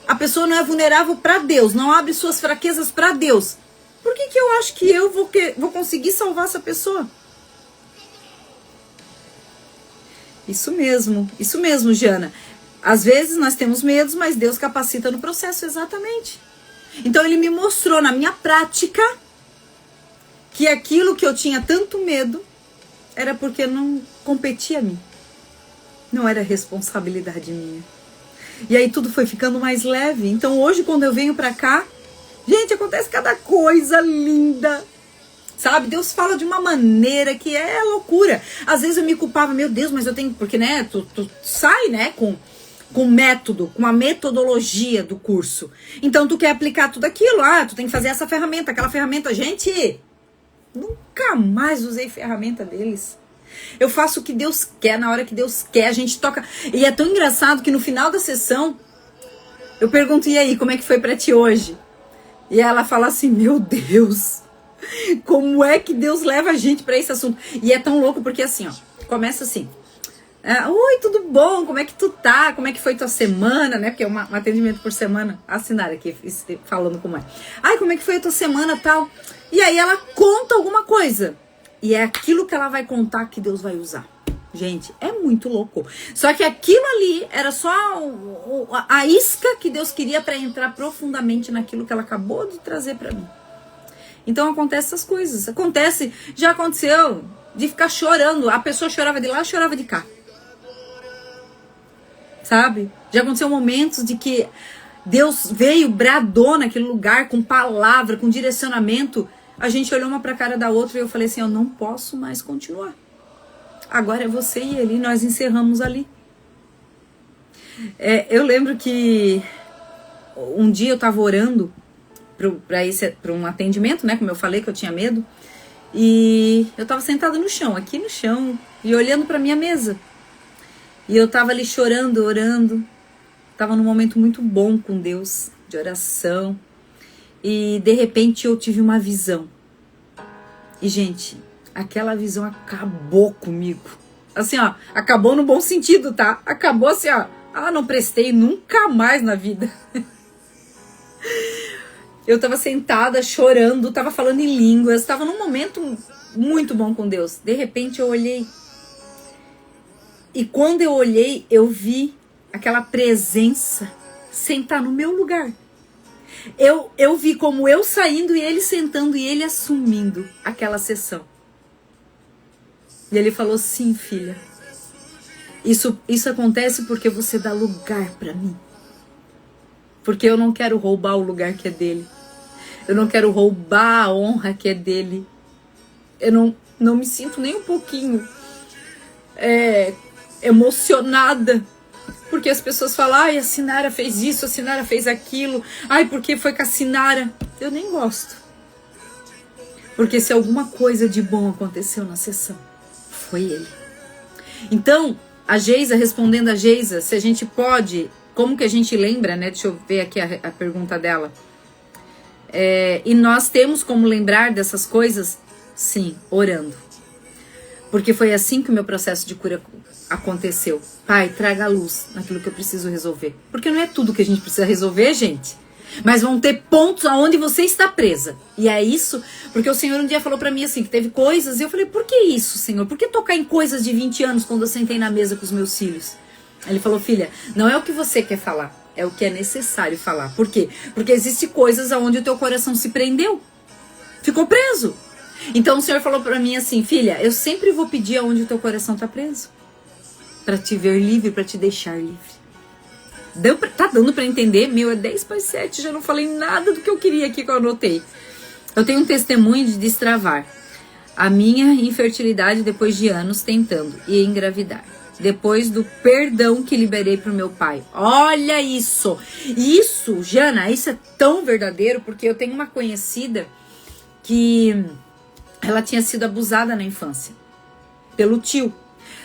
a pessoa não é vulnerável para Deus, não abre suas fraquezas para Deus, por que eu acho que eu vou conseguir salvar essa pessoa? Isso mesmo, Jana. Às vezes nós temos medos, mas Deus capacita no processo, exatamente. Então ele me mostrou na minha prática que aquilo que eu tinha tanto medo era porque não competia a mim. Não era responsabilidade minha. E aí tudo foi ficando mais leve. Então hoje quando eu venho pra cá, gente, acontece cada coisa linda. Sabe? Deus fala de uma maneira que é loucura. Às vezes eu me culpava, meu Deus, mas eu tenho... Porque, né, tu sai, né, com método, com a metodologia do curso. Então tu quer aplicar tudo aquilo. Ah, tu tem que fazer essa ferramenta, aquela ferramenta. Gente, nunca mais usei ferramenta deles. Eu faço o que Deus quer, na hora que Deus quer, a gente toca. E é tão engraçado que no final da sessão, eu pergunto, e aí, como é que foi pra ti hoje? E ela fala assim, meu Deus, como é que Deus leva a gente pra esse assunto? E é tão louco porque assim, ó, começa assim, oi, tudo bom? Como é que tu tá? Como é que foi tua semana, né? Porque é um atendimento por semana, assinar aqui, falando como é. Ai, como é que foi a tua semana, tal? E aí ela conta alguma coisa. E é aquilo que ela vai contar que Deus vai usar. Gente, é muito louco. Só que aquilo ali era só a isca que Deus queria para entrar profundamente naquilo que ela acabou de trazer para mim. Então acontece essas coisas. Já aconteceu de ficar chorando. A pessoa chorava de lá, chorava de cá. Sabe? Já aconteceu momentos de que Deus veio, bradou naquele lugar com palavra, com direcionamento. A gente olhou uma pra cara da outra e eu falei assim, eu não posso mais continuar. Agora é você e ele, nós encerramos ali. Eu lembro que um dia eu tava orando para um atendimento, né? Como eu falei que eu tinha medo. E eu tava sentada no chão, aqui no chão, e olhando pra minha mesa. E eu tava ali chorando, orando. Tava num momento muito bom com Deus, de oração. E de repente eu tive uma visão. E gente, aquela visão acabou comigo. Assim, ó, acabou no bom sentido, tá? Acabou assim, ó. Não prestei nunca mais na vida. Eu tava sentada, chorando, tava falando em línguas, tava num momento muito bom com Deus. De repente eu olhei. E quando eu olhei, eu vi aquela presença sentar no meu lugar. Eu vi como eu saindo e ele sentando e ele assumindo aquela sessão. E ele falou, sim, filha. Isso acontece porque você dá lugar pra mim. Porque eu não quero roubar o lugar que é dele. Eu não quero roubar a honra que é dele. Eu não me sinto nem um pouquinho emocionada. Porque as pessoas falam, ai, a Sinara fez isso, a Sinara fez aquilo. Ai, porque foi com a Sinara? Eu nem gosto. Porque se alguma coisa de bom aconteceu na sessão, foi ele. Então, a Geisa, respondendo a Geisa, se a gente pode, como que a gente lembra, né? Deixa eu ver aqui a pergunta dela. E nós temos como lembrar dessas coisas? Sim, orando. Porque foi assim que o meu processo de cura aconteceu. Pai, traga a luz naquilo que eu preciso resolver. Porque não é tudo que a gente precisa resolver, gente. Mas vão ter pontos aonde você está presa. E é isso, porque o Senhor um dia falou pra mim assim, que teve coisas, e eu falei, por que isso, Senhor? Por que tocar em coisas de 20 anos quando eu sentei na mesa com os meus filhos? Ele falou, filha, não é o que você quer falar, é o que é necessário falar. Por quê? Porque existem coisas aonde o teu coração se prendeu. Ficou preso. Então o Senhor falou pra mim assim, filha, eu sempre vou pedir aonde o teu coração tá preso. Pra te ver livre, pra te deixar livre. Tá dando pra entender? Meu, é 10:07, já não falei nada do que eu queria aqui que eu anotei. Eu tenho um testemunho de destravar a minha infertilidade depois de anos tentando e engravidar. Depois do perdão que liberei pro meu pai. Olha isso! Isso, Jana, isso é tão verdadeiro, porque eu tenho uma conhecida que ela tinha sido abusada na infância pelo tio.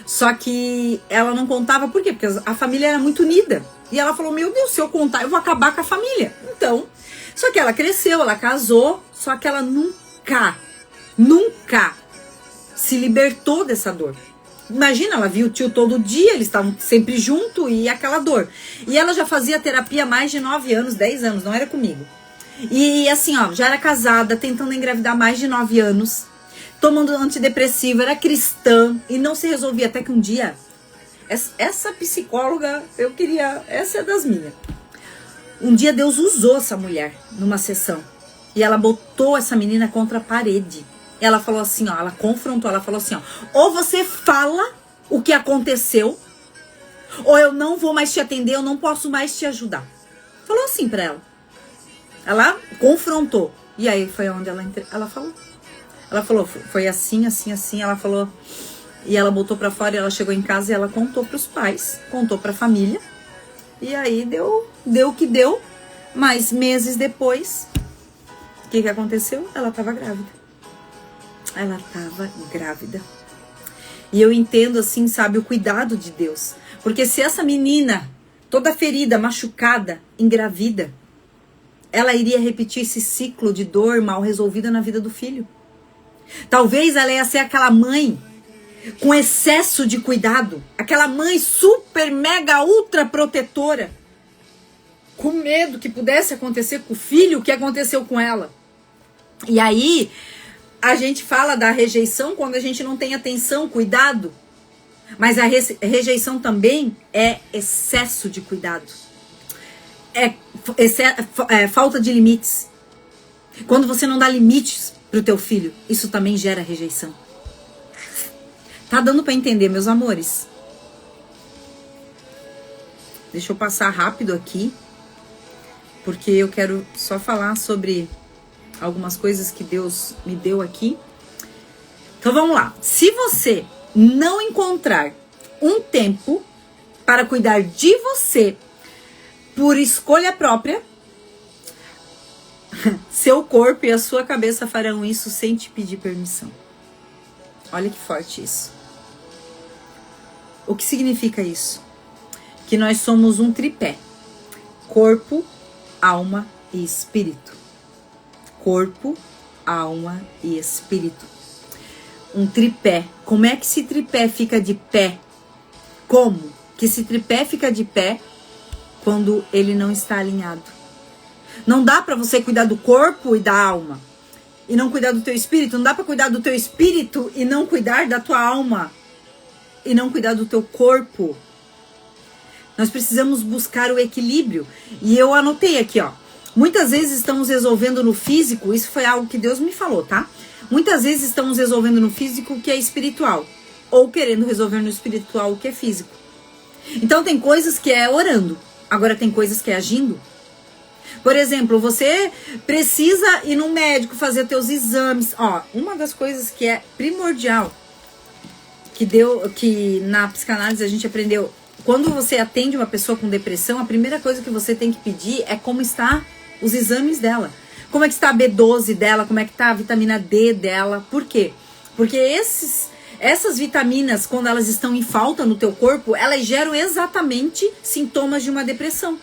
Só que ela não contava por quê? Porque a família era muito unida. E ela falou, meu Deus, se eu contar, eu vou acabar com a família. Então, só que ela cresceu, ela casou, só que ela nunca se libertou dessa dor. Imagina, ela viu o tio todo dia, eles estavam sempre junto e aquela dor. E ela já fazia terapia há mais de 9 anos, 10 anos, não era comigo. E assim, ó, já era casada, tentando engravidar mais de 9 anos, tomando antidepressivo, era cristã e não se resolvia. Até que um dia, essa psicóloga, essa é das minhas. Um dia Deus usou essa mulher numa sessão e ela botou essa menina contra a parede. Ela falou assim, ó, ela confrontou, ela falou assim, ó, ou você fala o que aconteceu, ou eu não vou mais te atender, eu não posso mais te ajudar. Falou assim pra ela. Ela confrontou. E aí foi onde ela falou. Ela falou, foi assim, assim, assim, ela falou. E ela botou pra fora, e ela chegou em casa e ela contou pros pais, contou pra família. E aí deu o que deu, mas meses depois, o que aconteceu? Ela tava grávida. Ela estava grávida. E eu entendo assim, sabe, o cuidado de Deus. Porque se essa menina, toda ferida, machucada, engravida, ela iria repetir esse ciclo de dor mal resolvida na vida do filho. Talvez ela ia ser aquela mãe com excesso de cuidado. Aquela mãe super, mega, ultra protetora. Com medo que pudesse acontecer com o filho o que aconteceu com ela. E aí a gente fala da rejeição quando a gente não tem atenção, cuidado. Mas a rejeição também é excesso de cuidado. É falta de limites. Quando você não dá limites pro teu filho, isso também gera rejeição. Tá dando pra entender, meus amores? Deixa eu passar rápido aqui, porque eu quero só falar sobre algumas coisas que Deus me deu aqui. Então vamos lá. Se você não encontrar um tempo para cuidar de você por escolha própria, seu corpo e a sua cabeça farão isso sem te pedir permissão. Olha que forte isso. O que significa isso? Que nós somos um tripé: corpo, alma e espírito. Corpo, alma e espírito. Um tripé. Como é que esse tripé fica de pé? Como que esse tripé fica de pé quando ele não está alinhado? Não dá para você cuidar do corpo e da alma e não cuidar do teu espírito. Não dá para cuidar do teu espírito e não cuidar da tua alma e não cuidar do teu corpo. Nós precisamos buscar o equilíbrio. E eu anotei aqui, ó. Muitas vezes estamos resolvendo no físico, isso foi algo que Deus me falou, tá? Muitas vezes estamos resolvendo no físico o que é espiritual, ou querendo resolver no espiritual o que é físico. Então tem coisas que é orando, agora tem coisas que é agindo. Por exemplo, você precisa ir no médico fazer teus exames. Ó, uma das coisas que é primordial, que na psicanálise a gente aprendeu, quando você atende uma pessoa com depressão, a primeira coisa que você tem que pedir é como está os exames dela. Como é que está a B12 dela, como é que está a vitamina D dela. Por quê? Porque essas vitaminas, quando elas estão em falta no teu corpo, elas geram exatamente sintomas de uma depressão.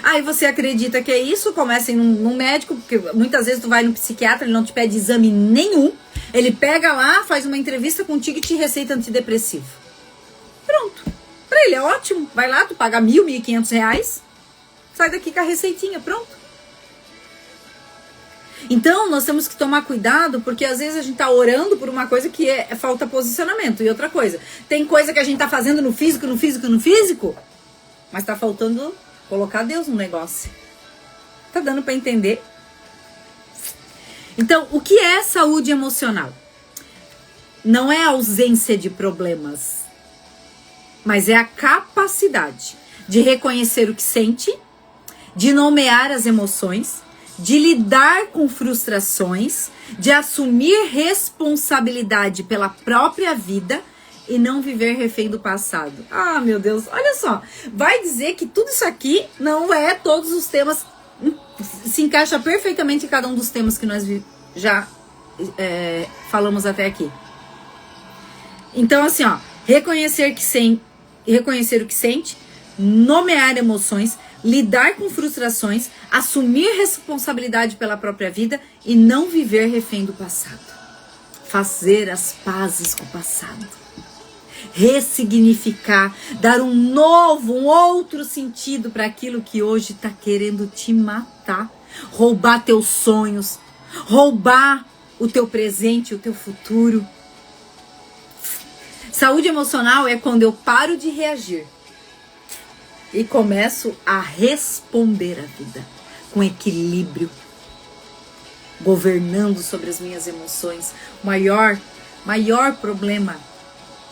Aí você acredita que é isso, começa a ir num médico, porque muitas vezes tu vai no psiquiatra, ele não te pede exame nenhum, ele pega lá, faz uma entrevista contigo e te receita antidepressivo. Pronto. Pra ele é ótimo. Vai lá, tu paga R$1.000, R$1.500, sai daqui com a receitinha, pronto. Então, nós temos que tomar cuidado, porque às vezes a gente tá orando por uma coisa que falta posicionamento. E outra coisa, tem coisa que a gente tá fazendo no físico, mas tá faltando colocar Deus no negócio. Tá dando pra entender? Então, o que é saúde emocional? Não é a ausência de problemas, mas é a capacidade de reconhecer o que sente, de nomear as emoções, de lidar com frustrações, de assumir responsabilidade pela própria vida e não viver refém do passado. Ah, meu Deus, olha só. Vai dizer que tudo isso aqui não é todos os temas, se encaixa perfeitamente em cada um dos temas que nós já falamos até aqui. Então, assim, ó, reconhecer o que sente, nomear emoções, lidar com frustrações, assumir responsabilidade pela própria vida e não viver refém do passado. Fazer as pazes com o passado. Ressignificar, dar um outro sentido para aquilo que hoje está querendo te matar. Roubar teus sonhos, roubar o teu presente, o teu futuro. Saúde emocional é quando eu paro de reagir e começo a responder à vida com equilíbrio, governando sobre as minhas emoções. O maior problema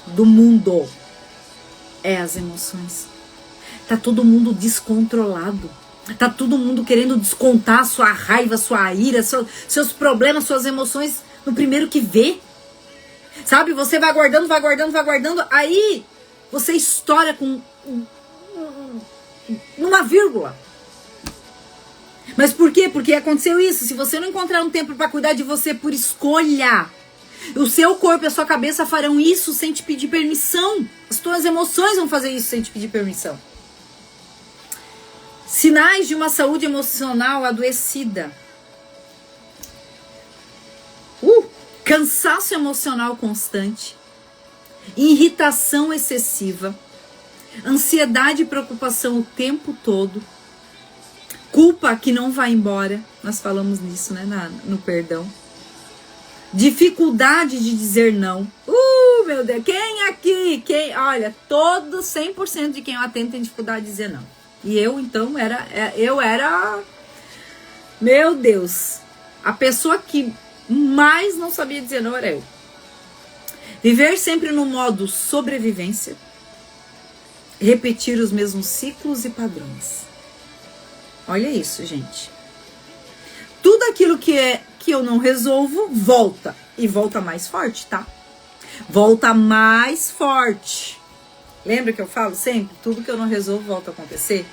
do mundo é as emoções. Tá todo mundo descontrolado. Tá todo mundo querendo descontar sua raiva, sua ira, seus problemas, suas emoções no primeiro que vê. Sabe? Você vai guardando, aí você estoura com numa vírgula. Mas por quê? Porque aconteceu isso. Se você não encontrar um tempo para cuidar de você por escolha, o seu corpo e a sua cabeça farão isso sem te pedir permissão. As tuas emoções vão fazer isso sem te pedir permissão. Sinais de uma saúde emocional adoecida. Cansaço emocional constante, irritação excessiva, ansiedade e preocupação o tempo todo, culpa que não vai embora, nós falamos nisso, né, no perdão, dificuldade de dizer não. Meu Deus, quem aqui, olha, todo 100% de quem eu atendo tem dificuldade de dizer não. E eu, então, era, meu Deus, a pessoa que mais não sabia dizer não era eu. Viver sempre no modo sobrevivência, repetir os mesmos ciclos e padrões. Olha isso, gente. Tudo aquilo que eu não resolvo, volta. E volta mais forte, tá? Volta mais forte. Lembra que eu falo sempre? Tudo que eu não resolvo volta a acontecer.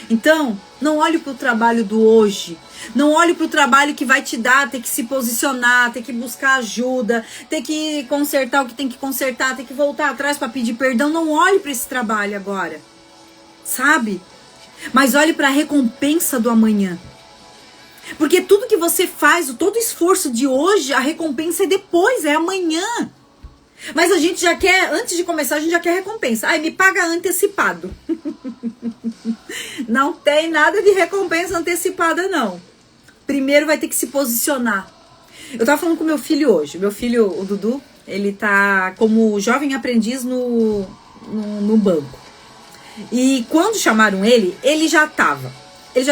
Então, não olhe para o trabalho do hoje. Não olhe para o trabalho que vai te dar, ter que se posicionar, ter que buscar ajuda, ter que consertar o que tem que consertar, ter que voltar atrás para pedir perdão. Não olhe para esse trabalho agora, sabe? Mas olhe para a recompensa do amanhã. Porque tudo que você faz, todo esforço de hoje, a recompensa é depois, é amanhã. Mas a gente já quer, antes de começar, a gente já quer recompensa. Ai, me paga antecipado. Não tem nada de recompensa antecipada, não. Primeiro vai ter que se posicionar. Eu tava falando com meu filho hoje. Meu filho, o Dudu, ele tá como jovem aprendiz no banco. E quando chamaram ele, ele já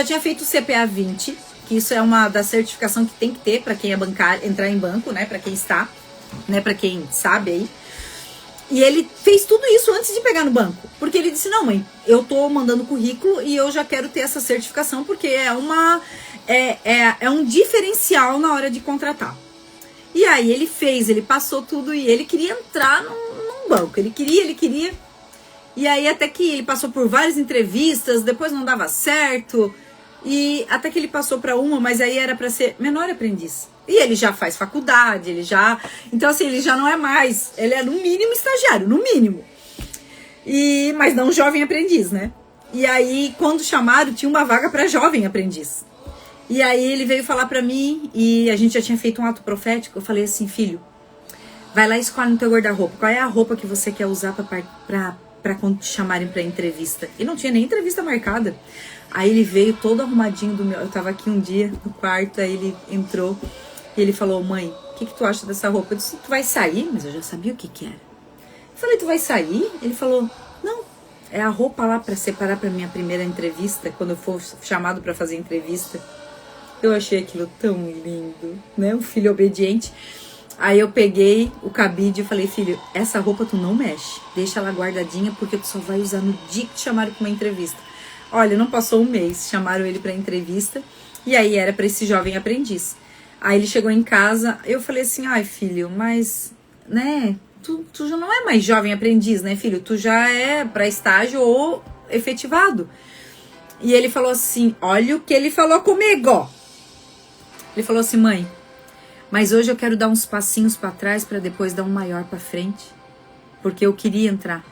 tinha feito o CPA 20, que isso é uma da certificação que tem que ter para quem é bancário, entrar em banco, né? Para quem está, né? Para quem sabe aí. E ele fez tudo isso antes de pegar no banco. Porque ele disse, não, mãe, eu tô mandando currículo e eu já quero ter essa certificação porque é um diferencial na hora de contratar. E aí ele passou tudo e ele queria entrar num banco. Ele queria. E aí até que ele passou por várias entrevistas, depois não dava certo. E até que ele passou para uma, mas aí era para ser menor aprendiz. E ele já faz faculdade, então assim, ele já não é mais, ele é no mínimo estagiário, no mínimo. Mas não jovem aprendiz, né? E aí, quando chamaram, tinha uma vaga para jovem aprendiz. E aí ele veio falar para mim, e a gente já tinha feito um ato profético, eu falei assim, filho, vai lá e escolhe no teu guarda-roupa, qual é a roupa que você quer usar para quando te chamarem para entrevista? E não tinha nem entrevista marcada. Aí ele veio todo arrumadinho eu tava aqui um dia no quarto, aí ele entrou e ele falou, mãe, o que tu acha dessa roupa? Eu disse, tu vai sair? Mas eu já sabia o que era. Eu falei, tu vai sair? Ele falou, não, é a roupa lá pra separar pra minha primeira entrevista, quando eu for chamado pra fazer entrevista. Eu achei aquilo tão lindo, né? Um filho obediente. Aí eu peguei o cabide e falei, filho, essa roupa tu não mexe, deixa ela guardadinha porque tu só vai usar no dia que te chamaram pra uma entrevista. Olha, não passou um mês, chamaram ele pra entrevista e aí era pra esse jovem aprendiz. Aí ele chegou em casa, eu falei assim, ai filho, mas, né, tu já não é mais jovem aprendiz, né filho? Tu já é pra estágio ou efetivado. E ele falou assim, olha o que ele falou comigo. Ele falou assim, mãe, mas hoje eu quero dar uns passinhos pra trás pra depois dar um maior pra frente. Porque eu queria entrar.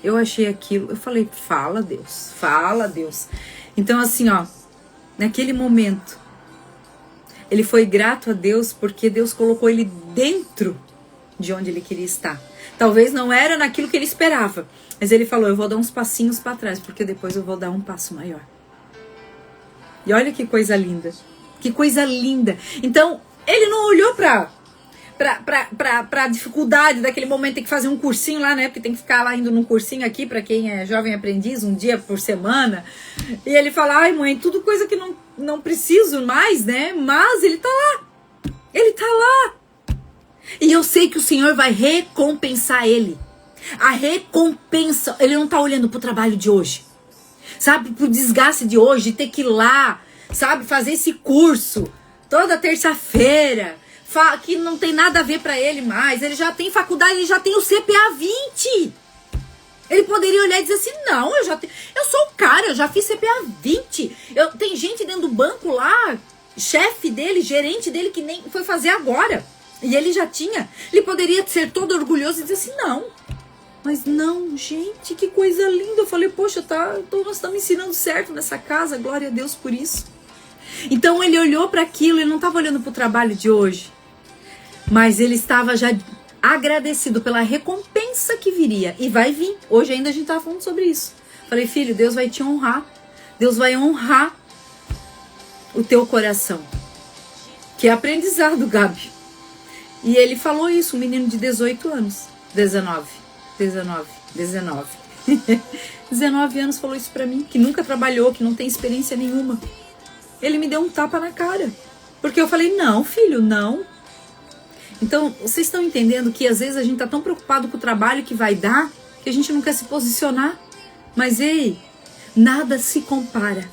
Eu achei aquilo, eu falei, fala Deus, fala Deus. Então assim, ó, naquele momento, ele foi grato a Deus porque Deus colocou ele dentro de onde ele queria estar. Talvez não era naquilo que ele esperava, mas ele falou, eu vou dar uns passinhos para trás, porque depois eu vou dar um passo maior. E olha que coisa linda, que coisa linda. Então, ele não olhou pra dificuldade daquele momento, tem que fazer um cursinho lá, né? Porque tem que ficar lá indo num cursinho aqui, pra quem é jovem aprendiz, um dia por semana. E ele fala, ai mãe, tudo coisa que não preciso mais, né? Mas ele tá lá. Ele tá lá. E eu sei que o Senhor vai recompensar ele. A recompensa, ele não tá olhando pro trabalho de hoje. Sabe, pro desgaste de hoje, de ter que ir lá, sabe, fazer esse curso toda terça-feira, que não tem nada a ver pra ele mais. Ele já tem faculdade, ele já tem o CPA 20. Ele poderia olhar e dizer assim, não, eu sou o cara, eu já fiz CPA 20. Tem gente dentro do banco lá, chefe dele, gerente dele, que nem foi fazer agora. E ele já tinha. Ele poderia ser todo orgulhoso e dizer assim, não. Mas não, gente, que coisa linda. Eu falei, poxa, nós estamos ensinando certo nessa casa, glória a Deus por isso. Então ele olhou para aquilo, ele não estava olhando para o trabalho de hoje, mas ele estava já agradecido pela recompensa que viria, e vai vir. Hoje ainda a gente estava falando sobre isso. Falei, filho, Deus vai te honrar, Deus vai honrar o teu coração, que é aprendizado, Gabi. E ele falou isso, um menino de 18 anos, 19 anos falou isso pra mim, que nunca trabalhou, que não tem experiência nenhuma. Ele me deu um tapa na cara, porque eu falei, não filho, não. Então, vocês estão entendendo que às vezes a gente tá tão preocupado com o trabalho que vai dar, que a gente não quer se posicionar. Mas ei, nada se compara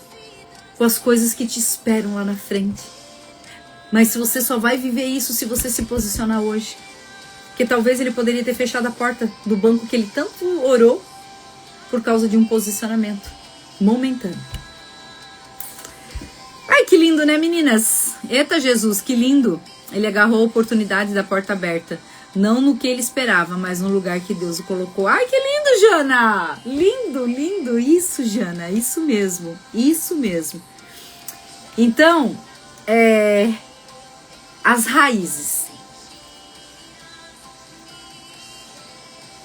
com as coisas que te esperam lá na frente. Mas se você só vai viver isso se você se posicionar hoje. Porque talvez ele poderia ter fechado a porta do banco que ele tanto orou por causa de um posicionamento momentâneo. Ai, que lindo, né, meninas? Eita, Jesus, que lindo. Ele agarrou a oportunidade da porta aberta. Não no que ele esperava, mas no lugar que Deus o colocou. Ai, que lindo, Jana! Lindo, lindo. Isso, Jana. Isso mesmo. Isso mesmo. Então, as raízes.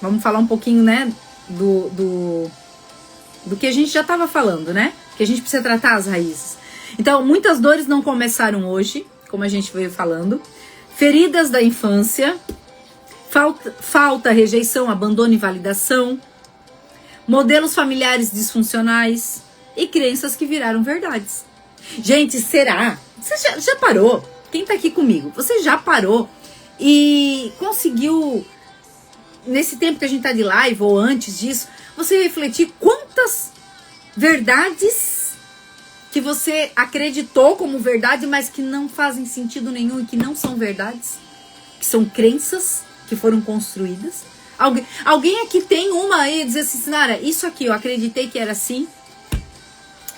Vamos falar um pouquinho, né, do que a gente já estava falando, né? Que a gente precisa tratar as raízes. Então, muitas dores não começaram hoje, como a gente veio falando. Feridas da infância, falta, rejeição, abandono e validação, modelos familiares disfuncionais e crenças que viraram verdades. Gente, será? Você já parou? Quem tá aqui comigo? Você já parou e conseguiu, nesse tempo que a gente tá de live ou antes disso, você refletir quantas verdades que você acreditou como verdade, mas que não fazem sentido nenhum e que não são verdades, que são crenças que foram construídas. Alguém aqui tem uma aí e dizer assim, Sinara, isso aqui eu acreditei que era assim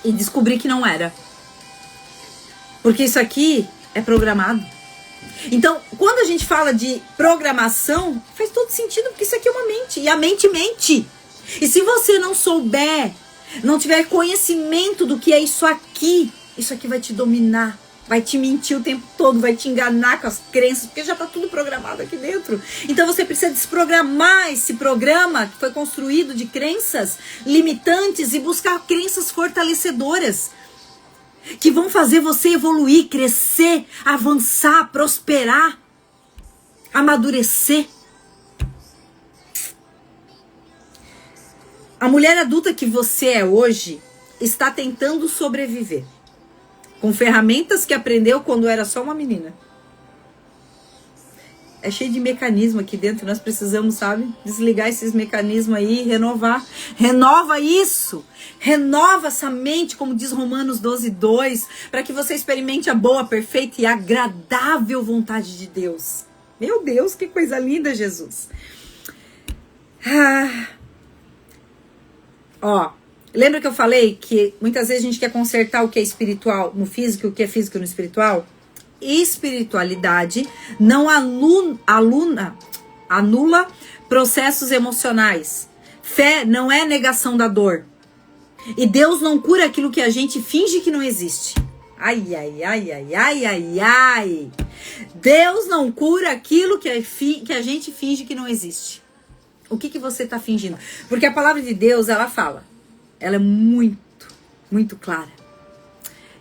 e descobri que não era. Porque isso aqui é programado. Então, quando a gente fala de programação, faz todo sentido, porque isso aqui é uma mente, e a mente mente. E se você não souber, não tiver conhecimento do que é isso aqui vai te dominar, vai te mentir o tempo todo, vai te enganar com as crenças, porque já está tudo programado aqui dentro. Então você precisa desprogramar esse programa que foi construído de crenças limitantes e buscar crenças fortalecedoras, que vão fazer você evoluir, crescer, avançar, prosperar, amadurecer. A mulher adulta que você é hoje está tentando sobreviver com ferramentas que aprendeu quando era só uma menina. É cheio de mecanismo aqui dentro, nós precisamos, sabe, desligar esses mecanismos aí, renovar. Renova isso! Renova essa mente, como diz Romanos 12:2, para que você experimente a boa, perfeita e agradável vontade de Deus. Meu Deus, que coisa linda, Jesus! Lembra que eu falei que muitas vezes a gente quer consertar o que é espiritual no físico e o que é físico no espiritual? Espiritualidade não anula processos emocionais, Fé não é negação da dor. E Deus não cura aquilo que a gente finge que não existe. Ai, ai, ai, ai, ai, ai, ai. Deus não cura aquilo que a gente finge que não existe. O que você está fingindo? Porque a palavra de Deus, ela fala. Ela é muito, muito clara.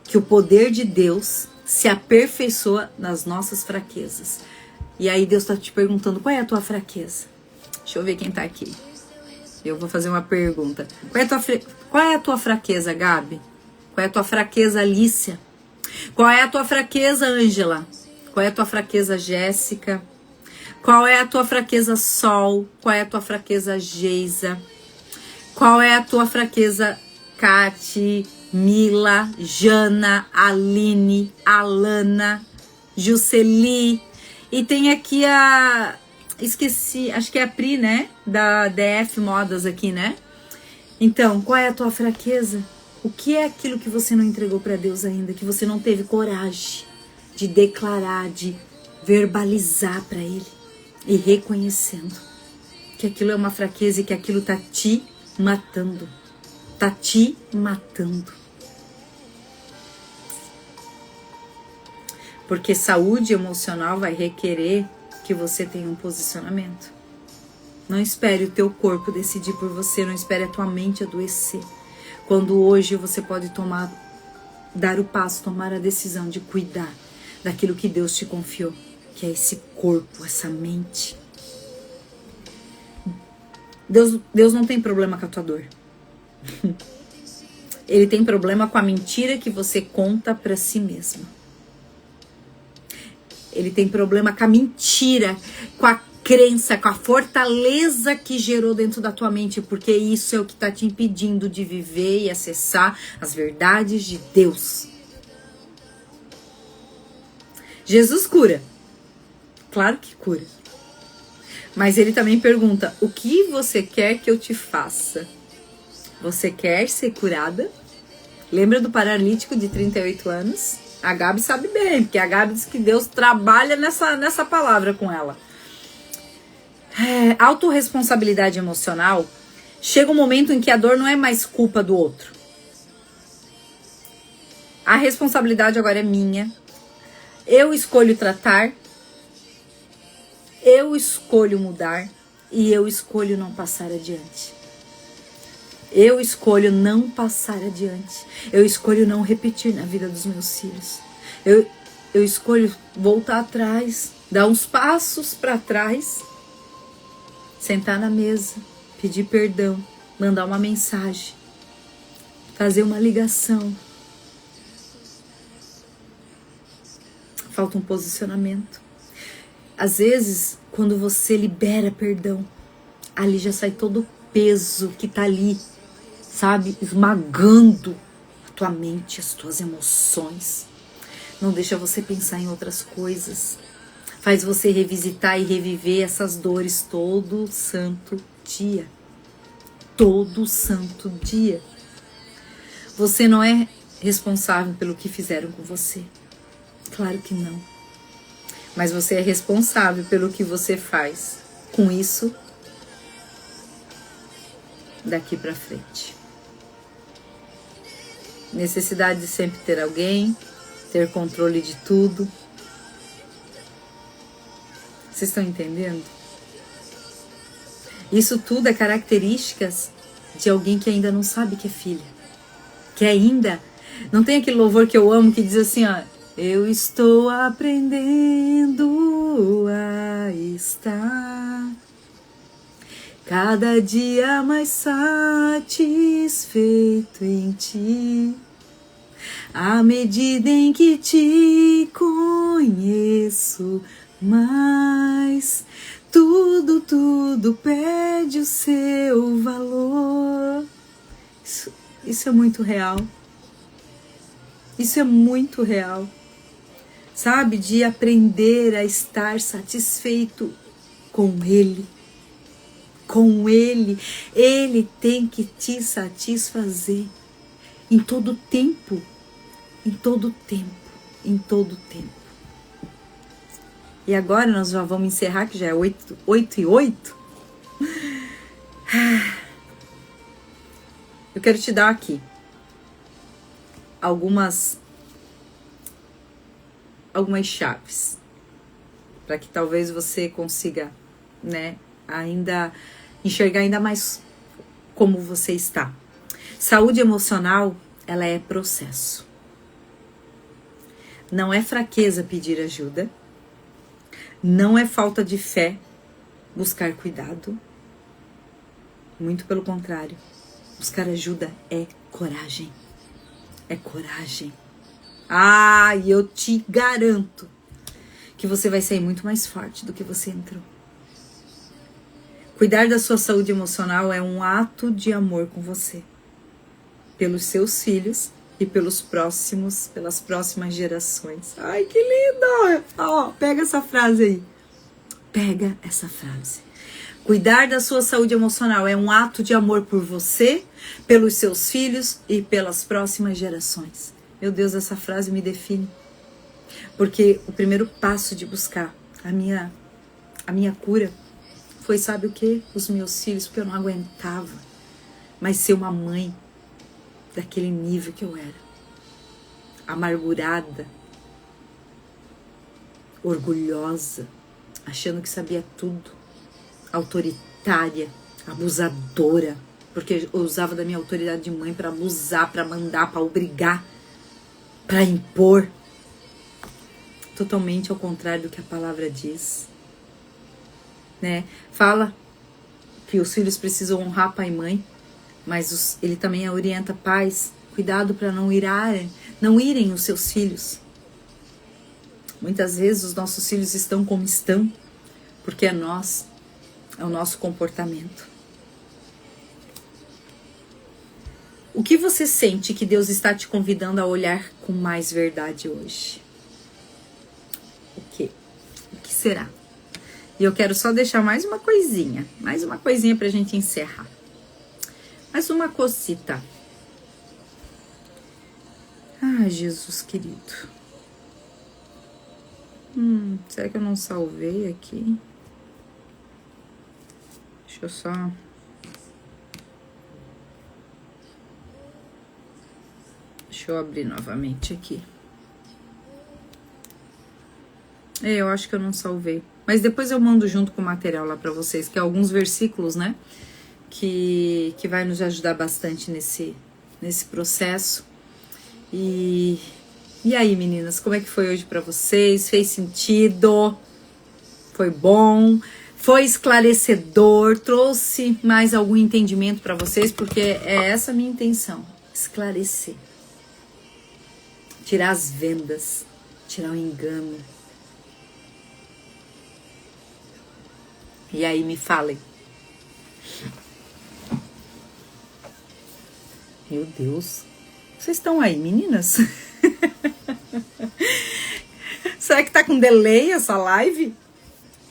Que o poder de Deus se aperfeiçoa nas nossas fraquezas. E aí Deus está te perguntando, qual é a tua fraqueza? Deixa eu ver quem está aqui. Eu vou fazer uma pergunta. Qual é a tua fraqueza, Gabi? Qual é a tua fraqueza, Alicia? Qual é a tua fraqueza, Ângela? Qual é a tua fraqueza, Jéssica? Qual é a tua fraqueza, Sol? Qual é a tua fraqueza, Geisa? Qual é a tua fraqueza, Cati, Mila, Jana, Aline, Alana, Jusceli? E tem aqui esqueci, acho que é a Pri, né? Da DF Modas aqui, né? Então, qual é a tua fraqueza? O que é aquilo que você não entregou para Deus ainda? Que você não teve coragem de declarar, de verbalizar para Ele? E reconhecendo que aquilo é uma fraqueza e que aquilo tá te matando. Tá te matando. Porque saúde emocional vai requerer que você tenha um posicionamento. Não espere o teu corpo decidir por você, não espere a tua mente adoecer. Quando hoje você pode dar o passo, tomar a decisão de cuidar daquilo que Deus te confiou, que é esse corpo, essa mente. Deus não tem problema com a tua dor. Ele tem problema com a mentira que você conta para si mesmo. Ele tem problema com a mentira, com a crença, com a fortaleza que gerou dentro da tua mente, porque isso é o que está te impedindo de viver e acessar as verdades de Deus. Jesus cura. Claro que cura. Mas ele também pergunta, o que você quer que eu te faça? Você quer ser curada? Lembra do paralítico de 38 anos? A Gabi sabe bem, porque a Gabi diz que Deus trabalha nessa palavra com ela. Autorresponsabilidade emocional, chega um momento em que a dor não é mais culpa do outro. A responsabilidade agora é minha. Eu escolho tratar, eu escolho mudar e eu escolho não passar adiante. Eu escolho não passar adiante. Eu escolho não repetir na vida dos meus filhos. Eu escolho voltar atrás, dar uns passos para trás, sentar na mesa, pedir perdão, mandar uma mensagem, fazer uma ligação. Falta um posicionamento. Às vezes, quando você libera perdão, ali já sai todo o peso que tá ali, sabe? Esmagando a tua mente, as tuas emoções. Não deixa você pensar em outras coisas. Faz você revisitar e reviver essas dores todo santo dia. Todo santo dia. Você não é responsável pelo que fizeram com você. Claro que não. Mas você é responsável pelo que você faz com isso daqui pra frente. Necessidade de sempre ter alguém, ter controle de tudo. Vocês estão entendendo? Isso tudo é características de alguém que ainda não sabe que é filha. Que ainda não tem aquele louvor que eu amo que diz assim, ó, eu estou aprendendo a estar cada dia mais satisfeito em ti, à medida em que te conheço mais, tudo perde o seu valor. Isso é muito real. Isso é muito real. Sabe? De aprender a estar satisfeito com Ele. Com Ele. Ele tem que te satisfazer em todo tempo. Em todo tempo. Em todo tempo. E agora nós já vamos encerrar, que já é 8 e 8. quero te dar aqui algumas chaves para que talvez você consiga, né, ainda enxergar ainda mais como você está. Saúde emocional, ela é processo. Não é fraqueza pedir ajuda. Não é falta de fé buscar cuidado. Muito pelo contrário. Buscar ajuda é coragem. É coragem. E eu te garanto que você vai sair muito mais forte do que você entrou. Cuidar da sua saúde emocional é um ato de amor com você, pelos seus filhos e pelas próximas gerações. Ai, que lindo! Pega essa frase aí. Pega essa frase. Cuidar da sua saúde emocional é um ato de amor por você, pelos seus filhos e pelas próximas gerações. Meu Deus, essa frase me define. Porque o primeiro passo de buscar a minha cura foi, sabe o quê? Os meus filhos, porque eu não aguentava mais ser uma mãe daquele nível que eu era. Amargurada, orgulhosa, achando que sabia tudo, autoritária, abusadora, porque eu usava da minha autoridade de mãe para abusar, para mandar, para obrigar, para impor. Totalmente ao contrário do que a palavra diz, né? Fala que os filhos precisam honrar pai e mãe, mas ele também orienta pais, cuidado para não irem os seus filhos. Muitas vezes os nossos filhos estão como estão, porque é o nosso comportamento. O que você sente que Deus está te convidando a olhar com mais verdade hoje? O que será? E eu quero só deixar mais uma coisinha pra gente encerrar. Mais uma cosita. Jesus querido. Será que eu não salvei aqui? Deixa eu só... Deixa eu abrir novamente aqui. Eu acho que eu não salvei. Mas depois eu mando junto com o material lá pra vocês, que é alguns versículos, né? Que vai nos ajudar bastante nesse processo. E aí, meninas, como é que foi hoje pra vocês? Fez sentido? Foi bom? Foi esclarecedor? Trouxe mais algum entendimento pra vocês? Porque é essa a minha intenção, esclarecer. Tirar as vendas, tirar o engano. E aí, me falem. Meu Deus. Vocês estão aí, meninas? Será que tá com delay essa live?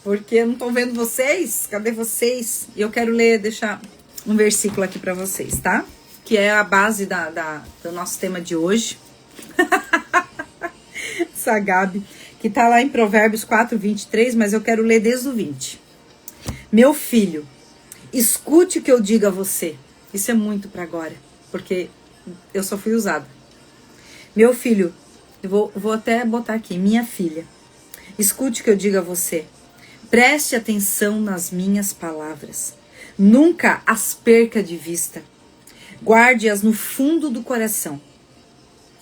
Porque eu não tô vendo vocês. Cadê vocês? E eu quero deixar um versículo aqui pra vocês, tá? Que é a base do nosso tema de hoje. Essa Gabi, que tá lá em Provérbios 4, 23, mas eu quero ler desde o 20. Meu filho, escute o que eu digo a você. Isso é muito para agora, porque eu só fui usada. Meu filho, eu vou até botar aqui, minha filha, escute o que eu digo a você. Preste atenção nas minhas palavras. Nunca as perca de vista. Guarde-as no fundo do coração.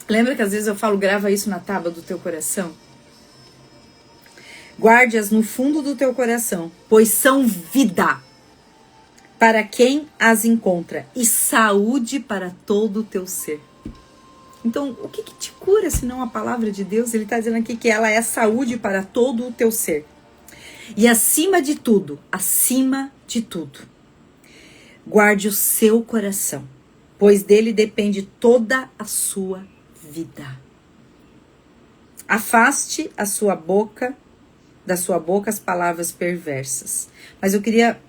Lembra que às vezes eu falo, grava isso na tábua do teu coração? Guarde-as no fundo do teu coração, pois são vida para quem as encontra e saúde para todo o teu ser. Então, o que te cura se não a palavra de Deus? Ele está dizendo aqui que ela é saúde para todo o teu ser. E acima de tudo, guarde o seu coração, pois dele depende toda a sua vida. Afaste da sua boca as palavras perversas. Mas eu queria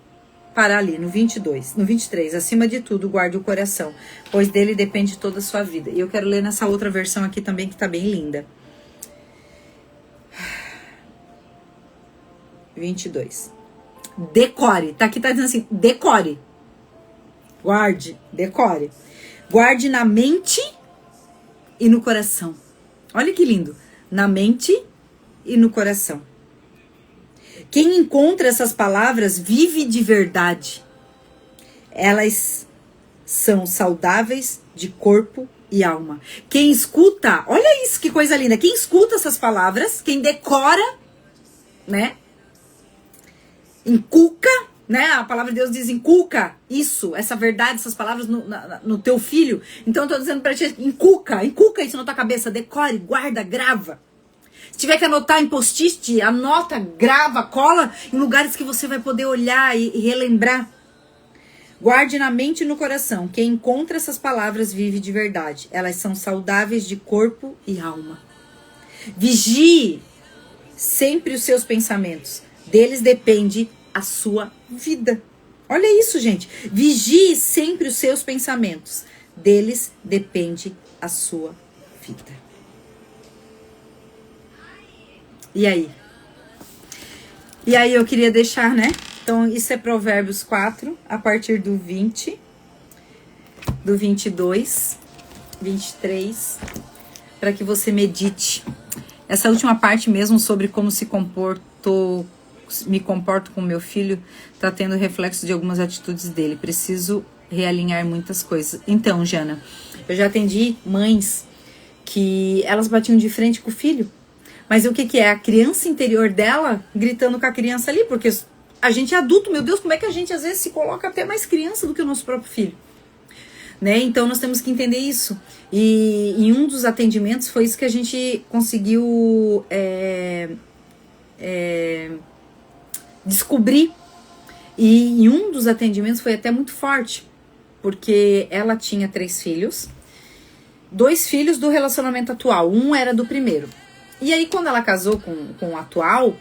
parar ali no 22, no 23. Acima de tudo, guarde o coração, pois dele depende toda a sua vida. E eu quero ler nessa outra versão aqui também, que tá bem linda. 22. Decore. Tá aqui, tá dizendo assim, decore. Guarde, decore. Guarde na mente e no coração. Olha que lindo. Na mente e no coração. Quem encontra essas palavras vive de verdade. Elas são saudáveis de corpo e alma. Quem escuta, olha isso, que coisa linda. Quem escuta essas palavras, quem decora, né? Inculca, né? A palavra de Deus diz inculca isso, essa verdade, essas palavras no teu filho. Então eu tô dizendo pra ti, inculca isso na tua cabeça, decore, guarda, grava. Se tiver que anotar em post-it, anota, grava, cola em lugares que você vai poder olhar e relembrar. Guarde na mente e no coração. Quem encontra essas palavras vive de verdade. Elas são saudáveis de corpo e alma. Vigie sempre os seus pensamentos. Deles depende a sua vida. Olha isso, gente. Vigie sempre os seus pensamentos. Deles depende a sua vida. E aí? E aí eu queria deixar, né? Então, isso é Provérbios 4, a partir do 20, do 22, 23, para que você medite. Essa última parte mesmo sobre como me comporto com meu filho, tá tendo reflexo de algumas atitudes dele. Preciso realinhar muitas coisas. Então, Jana, eu já atendi mães que elas batiam de frente com o filho. Mas o que é? A criança interior dela gritando com a criança ali, porque a gente é adulto, meu Deus, como é que a gente às vezes se coloca até mais criança do que o nosso próprio filho? Né? Então nós temos que entender isso. E em um dos atendimentos foi isso que a gente conseguiu descobrir. E em um dos atendimentos foi até muito forte, porque ela tinha 3 filhos, 2 filhos do relacionamento atual, um era do primeiro. E aí quando ela casou com o atual,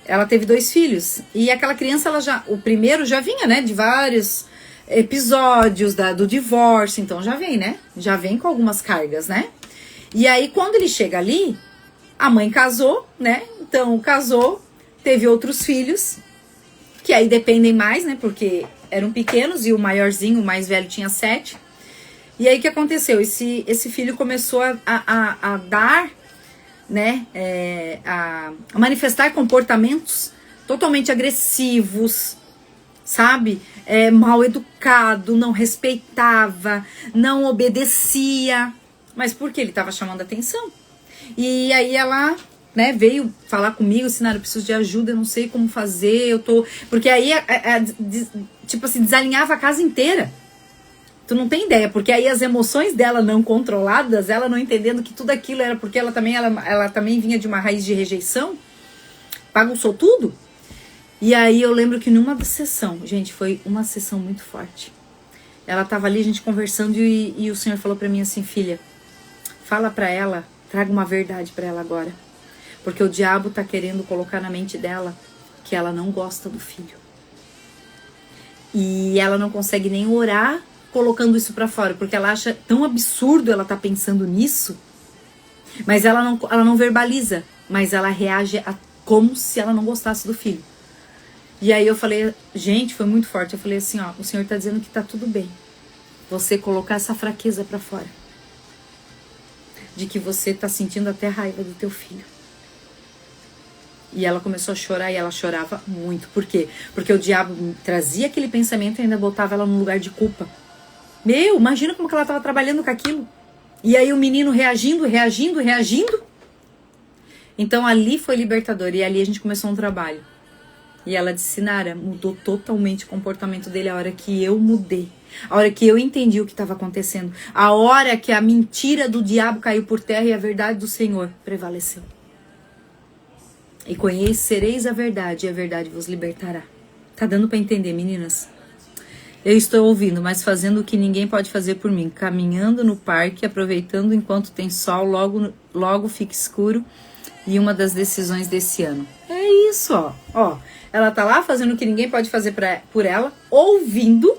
ela teve 2 filhos. E aquela criança, o primeiro já vinha, né, de vários episódios do divórcio, então já vem, né? Já vem com algumas cargas, né? E aí quando ele chega ali, a mãe casou, né? Então casou, teve outros filhos, que aí dependem mais, né? Porque eram pequenos e o maiorzinho, o mais velho, tinha 7. E aí o que aconteceu? Esse filho começou a dar, né, a manifestar comportamentos totalmente agressivos, sabe? Mal educado, não respeitava, não obedecia. Mas por quê? Ele estava chamando atenção. E aí ela, né, veio falar comigo, assim, eu preciso de ajuda, eu não sei como fazer, Porque aí, tipo assim, desalinhava a casa inteira. Tu não tem ideia, porque aí as emoções dela não controladas, ela não entendendo que tudo aquilo era porque ela também vinha de uma raiz de rejeição, bagunçou tudo. E aí eu lembro que numa sessão, gente, foi uma sessão muito forte. Ela tava ali, a gente conversando, e o Senhor falou pra mim assim: filha, fala pra ela, traga uma verdade pra ela agora. Porque o diabo tá querendo colocar na mente dela que ela não gosta do filho. E ela não consegue nem orar colocando isso pra fora, porque ela acha tão absurdo ela tá pensando nisso, mas ela não verbaliza, mas ela reage como se ela não gostasse do filho. E aí eu falei, gente, foi muito forte, eu falei assim, ó, o Senhor tá dizendo que tá tudo bem você colocar essa fraqueza pra fora, de que você tá sentindo até raiva do teu filho. E ela começou a chorar, e ela chorava muito. Por quê? Porque o diabo trazia aquele pensamento e ainda botava ela num lugar de culpa. Meu, imagina como que ela estava trabalhando com aquilo. E aí o menino reagindo. Então ali foi libertador. E ali a gente começou um trabalho. E ela disse, Nara, mudou totalmente o comportamento dele a hora que eu mudei. A hora que eu entendi o que estava acontecendo. A hora que a mentira do diabo caiu por terra e a verdade do Senhor prevaleceu. E conhecereis a verdade, e a verdade vos libertará. Tá dando para entender, meninas? Eu estou ouvindo, mas fazendo o que ninguém pode fazer por mim. Caminhando no parque, aproveitando enquanto tem sol, logo fica escuro. E uma das decisões desse ano. É isso, ó. Ela tá lá fazendo o que ninguém pode fazer por ela, ouvindo.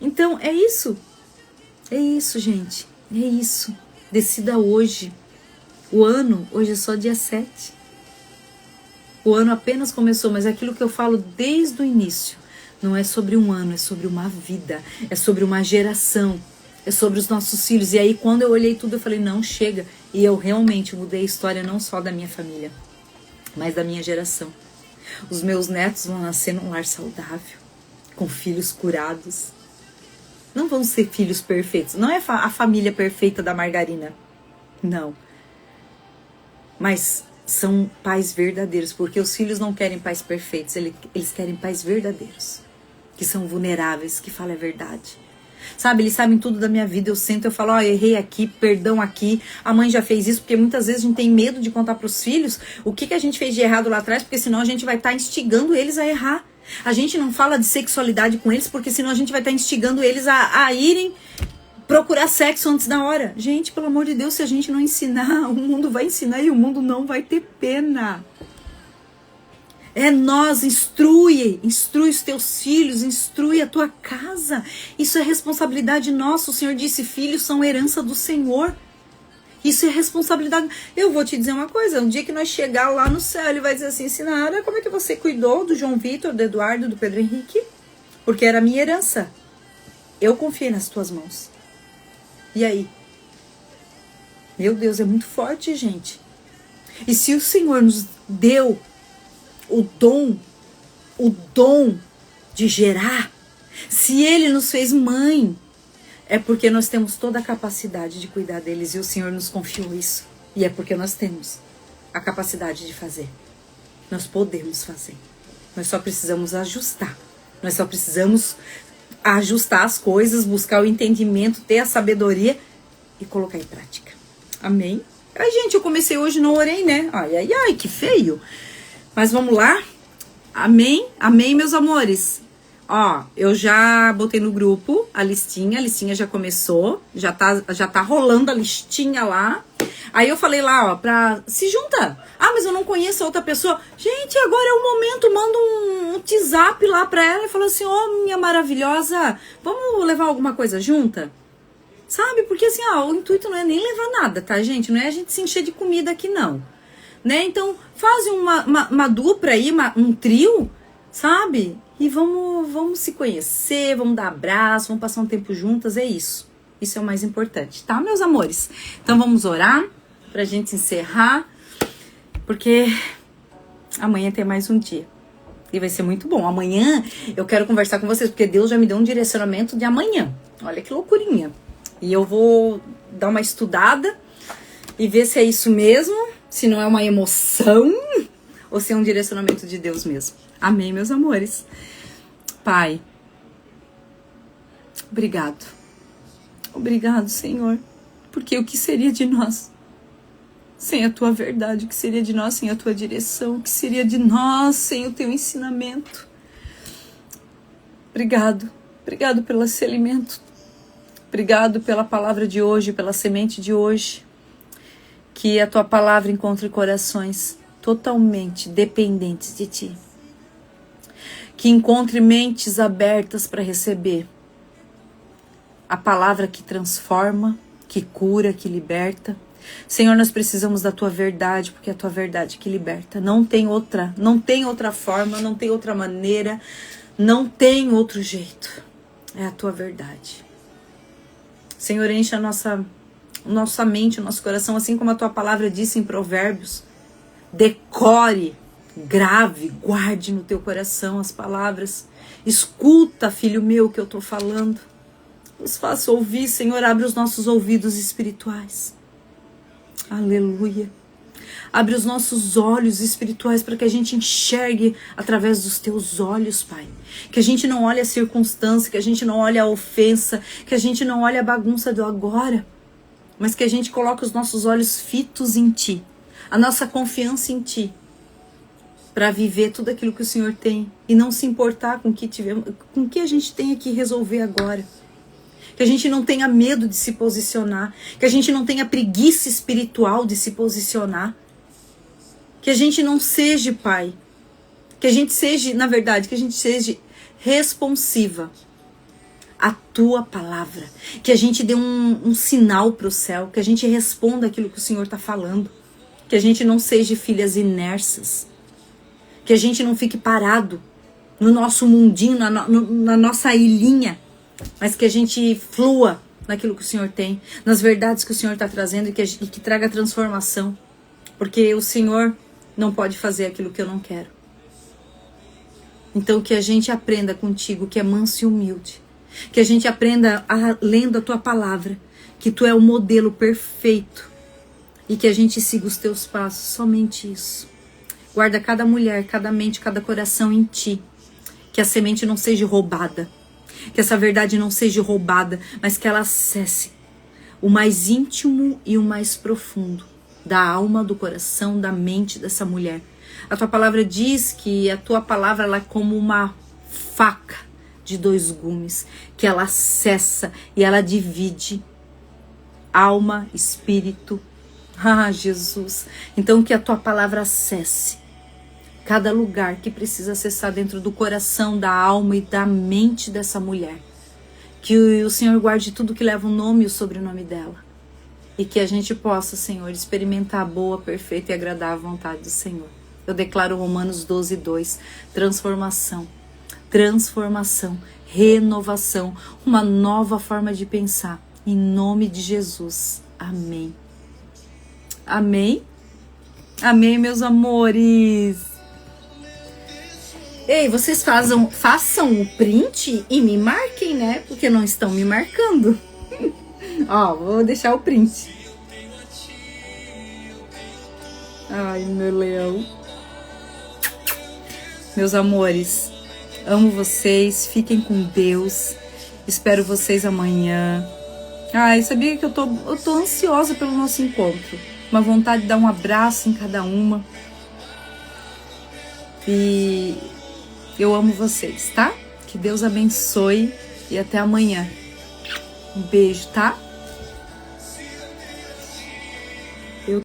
Então, é isso. É isso, gente. É isso. Decida hoje. O ano, hoje é só dia 7. O ano apenas começou, mas é aquilo que eu falo desde o início. Não é sobre um ano, é sobre uma vida, é sobre uma geração, é sobre os nossos filhos. E aí quando eu olhei tudo, eu falei, não, chega. E eu realmente mudei a história não só da minha família, mas da minha geração. Os meus netos vão nascer num lar saudável, com filhos curados. Não vão ser filhos perfeitos. Não é a família perfeita da margarina. Não. Mas são pais verdadeiros, porque os filhos não querem pais perfeitos, eles querem pais verdadeiros, que são vulneráveis, que falam a verdade. Sabe, eles sabem tudo da minha vida, eu sento, eu falo, errei aqui, perdão aqui, a mãe já fez isso, porque muitas vezes a gente tem medo de contar para os filhos o que a gente fez de errado lá atrás, porque senão a gente vai estar instigando eles a errar. A gente não fala de sexualidade com eles, porque senão a gente vai estar instigando eles a irem procurar sexo antes da hora. Gente, pelo amor de Deus, se a gente não ensinar, o mundo vai ensinar e o mundo não vai ter pena. Instrui os teus filhos, instrui a tua casa. Isso é responsabilidade nossa. O Senhor disse, filhos são herança do Senhor. Isso é responsabilidade. Eu vou te dizer uma coisa, um dia que nós chegar lá no céu, ele vai dizer assim, Sinara, como é que você cuidou do João Vitor, do Eduardo, do Pedro Henrique? Porque era a minha herança. Eu confiei nas tuas mãos. E aí? Meu Deus, é muito forte, gente. E se o Senhor nos deu o dom de gerar, se Ele nos fez mãe, é porque nós temos toda a capacidade de cuidar deles e o Senhor nos confiou isso. E é porque nós temos a capacidade de fazer. Nós podemos fazer. Nós só precisamos ajustar. Nós só precisamos ajustar as coisas, buscar o entendimento, ter a sabedoria e colocar em prática. Amém? Ai, gente, eu comecei hoje, não orei, né? Ai, que feio. Mas vamos lá? Amém? Amém, meus amores? Eu já botei no grupo a listinha já começou, já tá rolando a listinha lá. Aí eu falei lá, pra se junta. Mas eu não conheço a outra pessoa. Gente, agora é o momento, manda um WhatsApp lá pra ela e fala assim, minha maravilhosa, vamos levar alguma coisa junta? Sabe? Porque assim, o intuito não é nem levar nada, tá, gente? Não é a gente se encher de comida aqui, não. Né? Então, faz uma dupla aí, um trio, sabe? E vamos se conhecer, vamos dar abraço, vamos passar um tempo juntas, é isso. Isso é o mais importante, tá, meus amores? Então vamos orar pra gente encerrar, porque amanhã tem mais um dia. E vai ser muito bom. Amanhã eu quero conversar com vocês, porque Deus já me deu um direcionamento de amanhã. Olha que loucurinha. E eu vou dar uma estudada e ver se é isso mesmo, se não é uma emoção ou se é um direcionamento de Deus mesmo. Amém, meus amores. Pai, obrigado. Obrigado, Senhor, porque o que seria de nós sem a tua verdade? O que seria de nós sem a tua direção? O que seria de nós sem o teu ensinamento? Obrigado. Obrigado pelo esse alimento. Obrigado pela palavra de hoje, pela semente de hoje. Que a tua palavra encontre corações totalmente dependentes de ti. Que encontre mentes abertas para receber a palavra que transforma, que cura, que liberta. Senhor, nós precisamos da tua verdade, porque é a tua verdade que liberta. Não tem outra forma, não tem outra maneira, não tem outro jeito. É a tua verdade. Senhor, enche a nossa mente, o nosso coração, assim como a tua palavra disse em Provérbios. Decore, grave, guarde no teu coração as palavras. Escuta, filho meu, que eu estou falando. Nos faça ouvir, Senhor, abre os nossos ouvidos espirituais. Aleluia. Abre os nossos olhos espirituais para que a gente enxergue através dos teus olhos, Pai. Que a gente não olhe a circunstância, que a gente não olhe a ofensa, que a gente não olhe a bagunça do agora, mas que a gente coloque os nossos olhos fitos em Ti, a nossa confiança em Ti, para viver tudo aquilo que o Senhor tem e não se importar com o que a gente tem que resolver agora. Que a gente não tenha medo de se posicionar, que a gente não tenha preguiça espiritual de se posicionar, que a gente não seja, Pai, que a gente seja, na verdade, que a gente seja responsiva à tua palavra, que a gente dê um sinal para o céu, que a gente responda aquilo que o Senhor está falando, que a gente não seja filhas inersas, que a gente não fique parado no nosso mundinho, na nossa ilhinha, mas que a gente flua naquilo que o Senhor tem, nas verdades que o Senhor está trazendo e que traga transformação. Porque o Senhor não pode fazer aquilo que eu não quero. Então que a gente aprenda contigo, que é manso e humilde. Que a gente aprenda lendo a tua palavra, que tu é o modelo perfeito. E que a gente siga os teus passos, somente isso. Guarda cada mulher, cada mente, cada coração em ti. Que a semente não seja roubada. Que essa verdade não seja roubada, mas que ela acesse o mais íntimo e o mais profundo da alma, do coração, da mente dessa mulher. A tua palavra diz que a tua palavra ela é como uma faca de 2 gumes, que ela acessa e ela divide alma, espírito. Ah, Jesus! Então que a tua palavra acesse cada lugar que precisa acessar dentro do coração, da alma e da mente dessa mulher. Que o Senhor guarde tudo que leva o nome e o sobrenome dela. E que a gente possa, Senhor, experimentar a boa, perfeita e agradável vontade do Senhor. Eu declaro Romanos 12:2, transformação, renovação, uma nova forma de pensar. Em nome de Jesus. Amém. Amém? Amém, meus amores. Ei, vocês façam o print e me marquem, né? Porque não estão me marcando. Ó, vou deixar o print. Ai, meu leão. Meus amores, amo vocês. Fiquem com Deus. Espero vocês amanhã. Ai, sabia que eu tô ansiosa pelo nosso encontro. Uma vontade de dar um abraço em cada uma. E eu amo vocês, tá? Que Deus abençoe e até amanhã. Um beijo, tá?